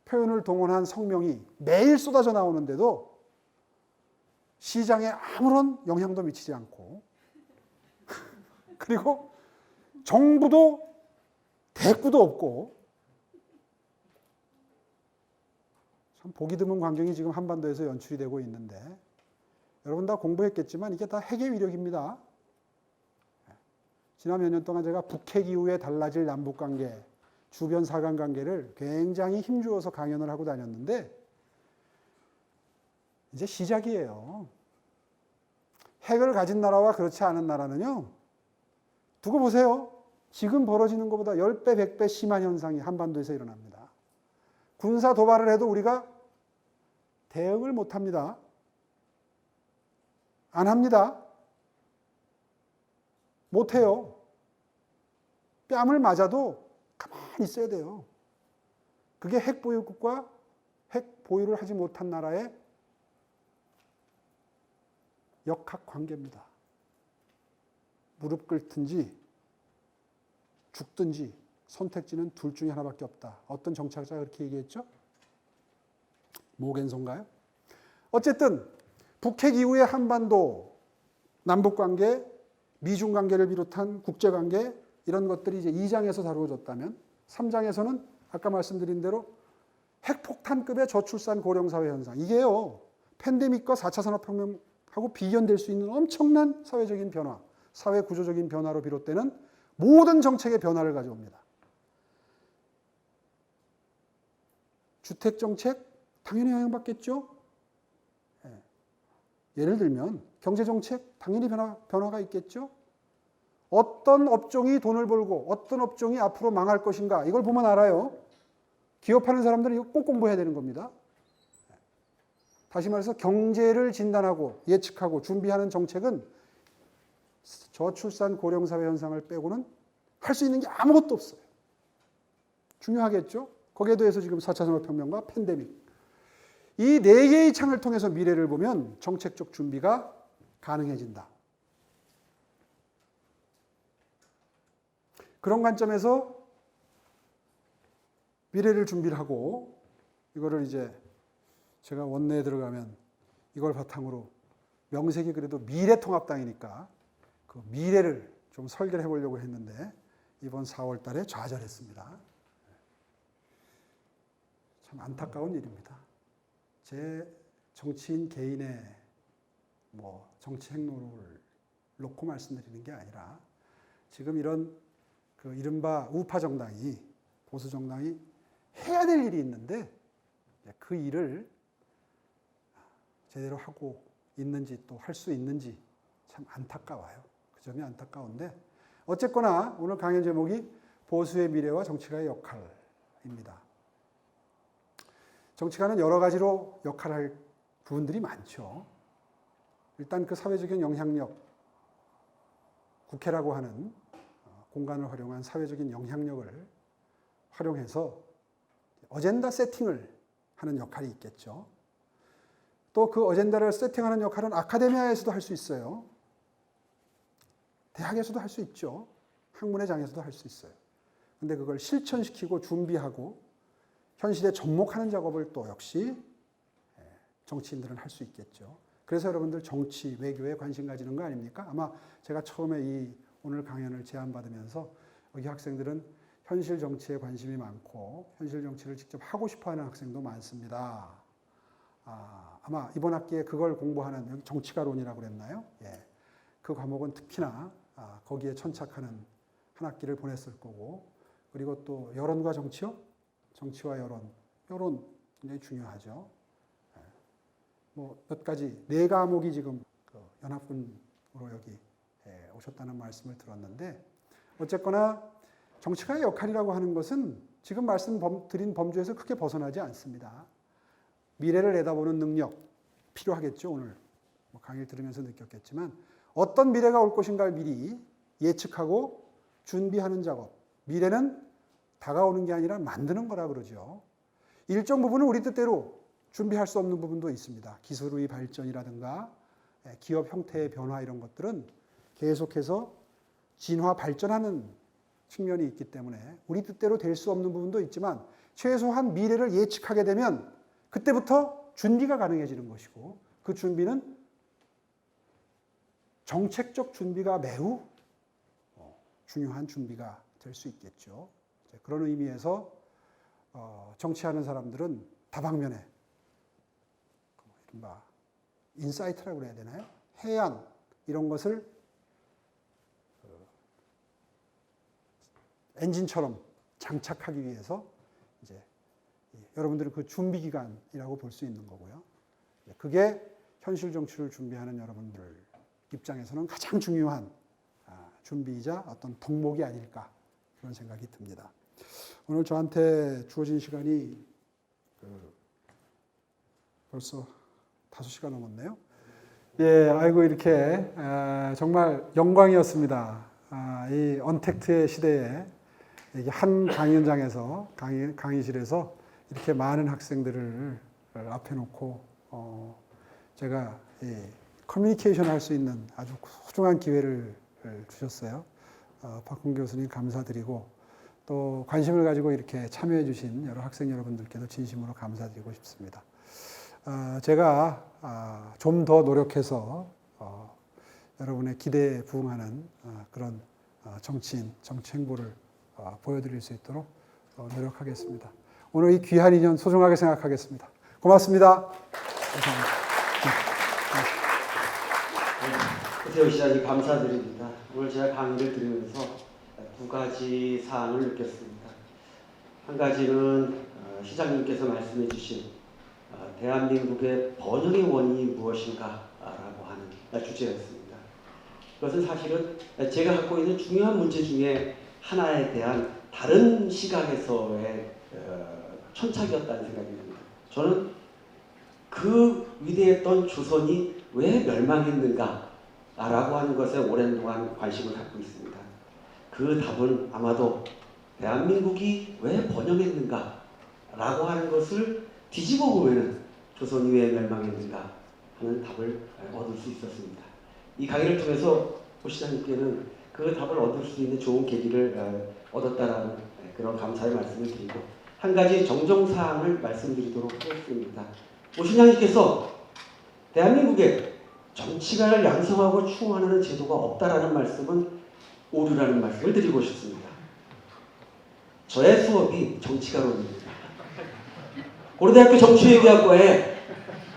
표현을 동원한 성명이 매일 쏟아져 나오는데도 시장에 아무런 영향도 미치지 않고 그리고 정부도 대꾸도 없고 참 보기 드문 광경이 지금 한반도에서 연출이 되고 있는데 여러분 다 공부했겠지만 이게 다 핵의 위력입니다. 지난 몇 년 동안 제가 북핵 이후에 달라질 남북관계, 주변 사관관계를 굉장히 힘주어서 강연을 하고 다녔는데 이제 시작이에요. 핵을 가진 나라와 그렇지 않은 나라는요. 두고 보세요. 지금 벌어지는 것보다 10배, 100배 심한 현상이 한반도에서 일어납니다. 군사 도발을 해도 우리가 대응을 못합니다. 안 합니다. 못해요. 뺨을 맞아도 가만히 있어야 돼요. 그게 핵 보유국과 핵 보유를 하지 못한 나라의 역학관계입니다. 무릎 꿇든지 죽든지 선택지는 둘 중에 하나밖에 없다. 어떤 정치학자가 그렇게 얘기했죠? 모겐소인가요? 어쨌든 북핵 이후의 한반도 남북관계, 미중관계를 비롯한 국제관계 이런 것들이 이제 2장에서 다루어졌다면 3장에서는 아까 말씀드린 대로 핵폭탄급의 저출산 고령사회 현상 이게요. 팬데믹과 4차 산업혁명하고 비견될 수 있는 엄청난 사회적인 변화, 사회 구조적인 변화로 비롯되는 모든 정책의 변화를 가져옵니다. 주택정책 당연히 영향받겠죠. 예를 들면 경제정책 당연히 변화가 있겠죠. 어떤 업종이 돈을 벌고 어떤 업종이 앞으로 망할 것인가 이걸 보면 알아요. 기업하는 사람들은 이거 꼭 공부해야 되는 겁니다. 다시 말해서 경제를 진단하고 예측하고 준비하는 정책은 저출산 고령사회 현상을 빼고는 할 수 있는 게 아무것도 없어요. 중요하겠죠. 거기에 대해서 지금 4차 산업혁명과 팬데믹 이 네 개의 창을 통해서 미래를 보면 정책적 준비가 가능해진다. 그런 관점에서 미래를 준비를 하고 이거를 이제 제가 원내에 들어가면 이걸 바탕으로 명색이 그래도 미래통합당이니까 그 미래를 좀 설계를 해보려고 했는데 이번 4월 달에 좌절했습니다. 참 안타까운 일입니다. 제 정치인 개인의 정치 행로를 놓고 말씀드리는 게 아니라 지금 이런 그 이른바 우파 정당이 보수 정당이 해야 될 일이 있는데 그 일을 제대로 하고 있는지 또 할 수 있는지 참 안타까워요. 그 점이 안타까운데 어쨌거나 오늘 강연 제목이 보수의 미래와 정치가의 역할입니다. 정치가는 여러 가지로 역할을 할 부분들이 많죠. 일단 그 사회적인 영향력, 국회라고 하는 공간을 활용한 사회적인 영향력을 활용해서 어젠다 세팅을 하는 역할이 있겠죠. 또 그 어젠다를 세팅하는 역할은 아카데미아에서도 할 수 있어요. 대학에서도 할 수 있죠. 학문의 장에서도 할 수 있어요. 근데 그걸 실천시키고 준비하고 현실에 접목하는 작업을 또 역시 정치인들은 할 수 있겠죠. 그래서 여러분들 정치, 외교에 관심 가지는 거 아닙니까? 아마 제가 처음에 이 오늘 강연을 제안받으면서 여기 학생들은 현실 정치에 관심이 많고 현실 정치를 직접 하고 싶어하는 학생도 많습니다. 아마 이번 학기에 그걸 공부하는 여기 정치가론이라고 그랬나요? 예. 그 과목은 특히나 거기에 천착하는 한 학기를 보냈을 거고 그리고 또 여론과 정치요? 정치와 여론 굉장히 중요하죠. 뭐 몇 가지 4과목이 지금 그 연합군으로 여기 오셨다는 말씀을 들었는데 어쨌거나 정치가의 역할이라고 하는 것은 지금 말씀드린 범주에서 크게 벗어나지 않습니다. 미래를 내다보는 능력 필요하겠죠. 오늘 뭐 강의를 들으면서 느꼈겠지만 어떤 미래가 올 것인가를 미리 예측하고 준비하는 작업. 미래는 다가오는 게 아니라 만드는 거라 그러죠. 일정 부분은 우리 뜻대로 준비할 수 없는 부분도 있습니다. 기술의 발전이라든가 기업 형태의 변화 이런 것들은 계속해서 진화 발전하는 측면이 있기 때문에 우리 뜻대로 될 수 없는 부분도 있지만 최소한 미래를 예측하게 되면 그때부터 준비가 가능해지는 것이고 그 준비는 정책적 준비가 매우 중요한 준비가 될 수 있겠죠. 그런 의미에서 정치하는 사람들은 다방면에 이른바 인사이트라고 그래야 되나요? 해안 이런 것을 엔진처럼 장착하기 위해서 이제 여러분들은 그 준비 기간이라고 볼 수 있는 거고요. 그게 현실 정치를 준비하는 여러분들 입장에서는 가장 중요한 준비이자 어떤 덕목이 아닐까 그런 생각이 듭니다. 오늘 저한테 주어진 시간이 벌써 5시가 넘었네요. 예, 아이고 이렇게 정말 영광이었습니다. 이 언택트의 시대에 한 강연장에서 강의실에서 이렇게 많은 학생들을 앞에 놓고 제가 커뮤니케이션 할 수 있는 아주 소중한 기회를 주셨어요. 박홍 교수님 감사드리고 또 관심을 가지고 이렇게 참여해 주신 여러 학생 여러분들께도 진심으로 감사드리고 싶습니다. 제가 좀 더 노력해서 여러분의 기대에 부응하는 그런 정치인, 정치 행보를 보여드릴 수 있도록 노력하겠습니다. 오늘 이 귀한 인연 소중하게 생각하겠습니다. 고맙습니다. 감사합니다. 최태호 시장님 감사드립니다. 오늘 제가 강의를 들으면서 2가지 사항을 느꼈습니다. 한 가지는 시장님께서 말씀해 주신 대한민국의 번영의 원인이 무엇인가라고 하는 주제였습니다. 그것은 사실은 제가 갖고 있는 중요한 문제 중에 하나에 대한 다른 시각에서의 천착이었다는 생각이 듭니다. 저는 그 위대했던 조선이 왜 멸망했는가 라고 하는 것에 오랜 동안 관심을 갖고 있습니다. 그 답은 아마도 대한민국이 왜 번영했는가 라고 하는 것을 뒤집어 보면 조선이 왜 멸망했는가 하는 답을 얻을 수 있었습니다. 이 강의를 통해서 고 시장님께는 그 답을 얻을 수 있는 좋은 계기를 얻었다라는 그런 감사의 말씀을 드리고 한 가지 정정사항을 말씀드리도록 하겠습니다. 고 시장님께서 대한민국에 정치가를 양성하고 충원하는 제도가 없다라는 말씀은 오류라는 말씀을 드리고 싶습니다. 저의 수업이 정치가론입니다. 고려대학교 정치외교학과에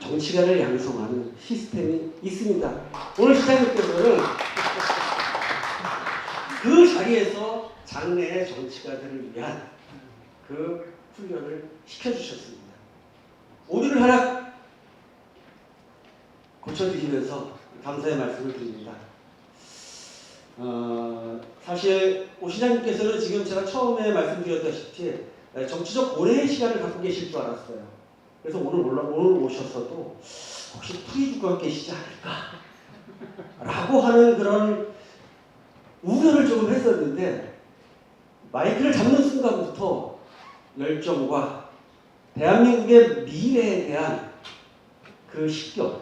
정치가를 양성하는 시스템이 있습니다. 오늘 시장님께서는 그 자리에서 장래의 정치가들을 위한 그 훈련을 시켜주셨습니다. 오류를 하나 고쳐드리면서 감사의 말씀을 드립니다. 사실 오 시장님께서는 지금 제가 처음에 말씀드렸다시피 정치적 고뇌의 시간을 갖고 계실 줄 알았어요. 그래서 오늘 오셨어도 혹시 풀이주가 계시지 않을까 라고 하는 그런 우려를 조금 했었는데 마이크를 잡는 순간부터 열정과 대한민국의 미래에 대한 그 식견을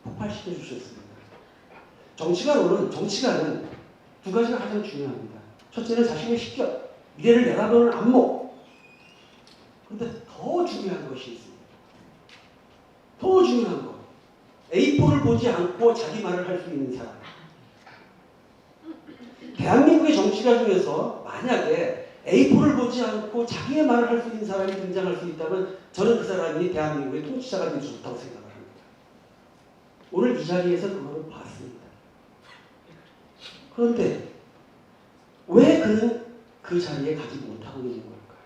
폭발시켜 주셨습니다. 정치가는 2가지가 가장 중요합니다. 첫째는 자신의 식견, 미래를 내다보는 안목. 그런데 더 중요한 것이 있습니다. 더 중요한 것. A4를 보지 않고 자기 말을 할 수 있는 사람. 대한민국의 정치가 중에서 만약에 A4를 보지 않고 자기의 말을 할 수 있는 사람이 등장할 수 있다면 저는 그 사람이 대한민국의 통치자가 될 수 있다고 생각을 합니다. 오늘 이 자리에서 그걸 봤습니다. 그런데 왜 그는 그 자리에 가지 못하고 있는 걸까요?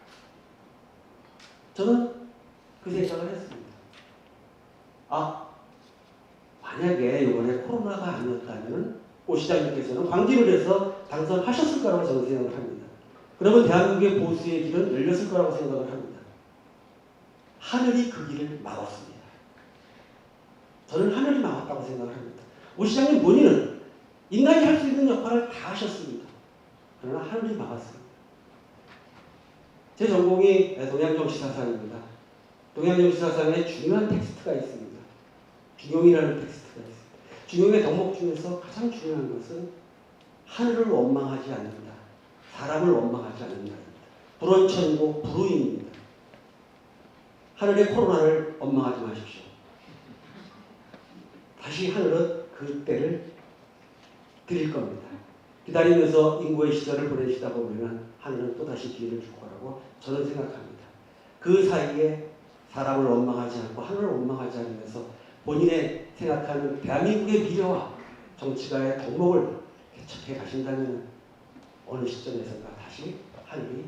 저는 그 생각을 했습니다. 만약에 이번에 코로나가 아니었다면 오 시장님께서는 광진을 해서 당선하셨을 거라고 저는 생각을 합니다. 그러면 대한민국의 보수의 길은 열렸을 거라고 생각을 합니다. 하늘이 그 길을 막았습니다. 저는 하늘이 막았다고 생각을 합니다. 오 시장님 본인은 인간이 할 수 있는 역할을 다 하셨습니다. 그러나 하늘이 막았습니다. 제 전공이 동양정치사상입니다. 동양정치사상에 중요한 텍스트가 있습니다. 중용이라는 텍스트가 있습니다. 중용의 덕목 중에서 가장 중요한 것은 하늘을 원망하지 않는다. 사람을 원망하지 않는다. 불원천고 불우입니다. 하늘의 코로나를 원망하지 마십시오. 다시 하늘은 그 때를 드릴 겁니다. 기다리면서 인고의 시절을 보내시다 보면 하늘은 또다시 기회를 줄 거라고 저는 생각합니다. 그 사이에 사람을 원망하지 않고 하늘을 원망하지 않으면서 본인의 생각하는 대한민국의 미래와 정치가의 덕목을 개척해 가신다면 어느 시점에선가 다시 하늘이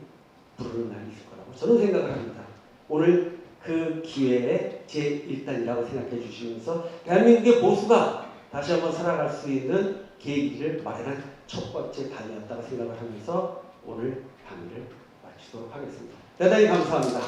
부르는 날이 있을 거라고 저는 생각을 합니다. 오늘 그 기회에 제1단이라고 생각해 주시면서 대한민국의 보수가 다시 한번 살아갈 수 있는 계기를 마련한 첫 번째 단이었다고 생각을 하면서 오늘 강의를 마치도록 하겠습니다. 대단히 감사합니다.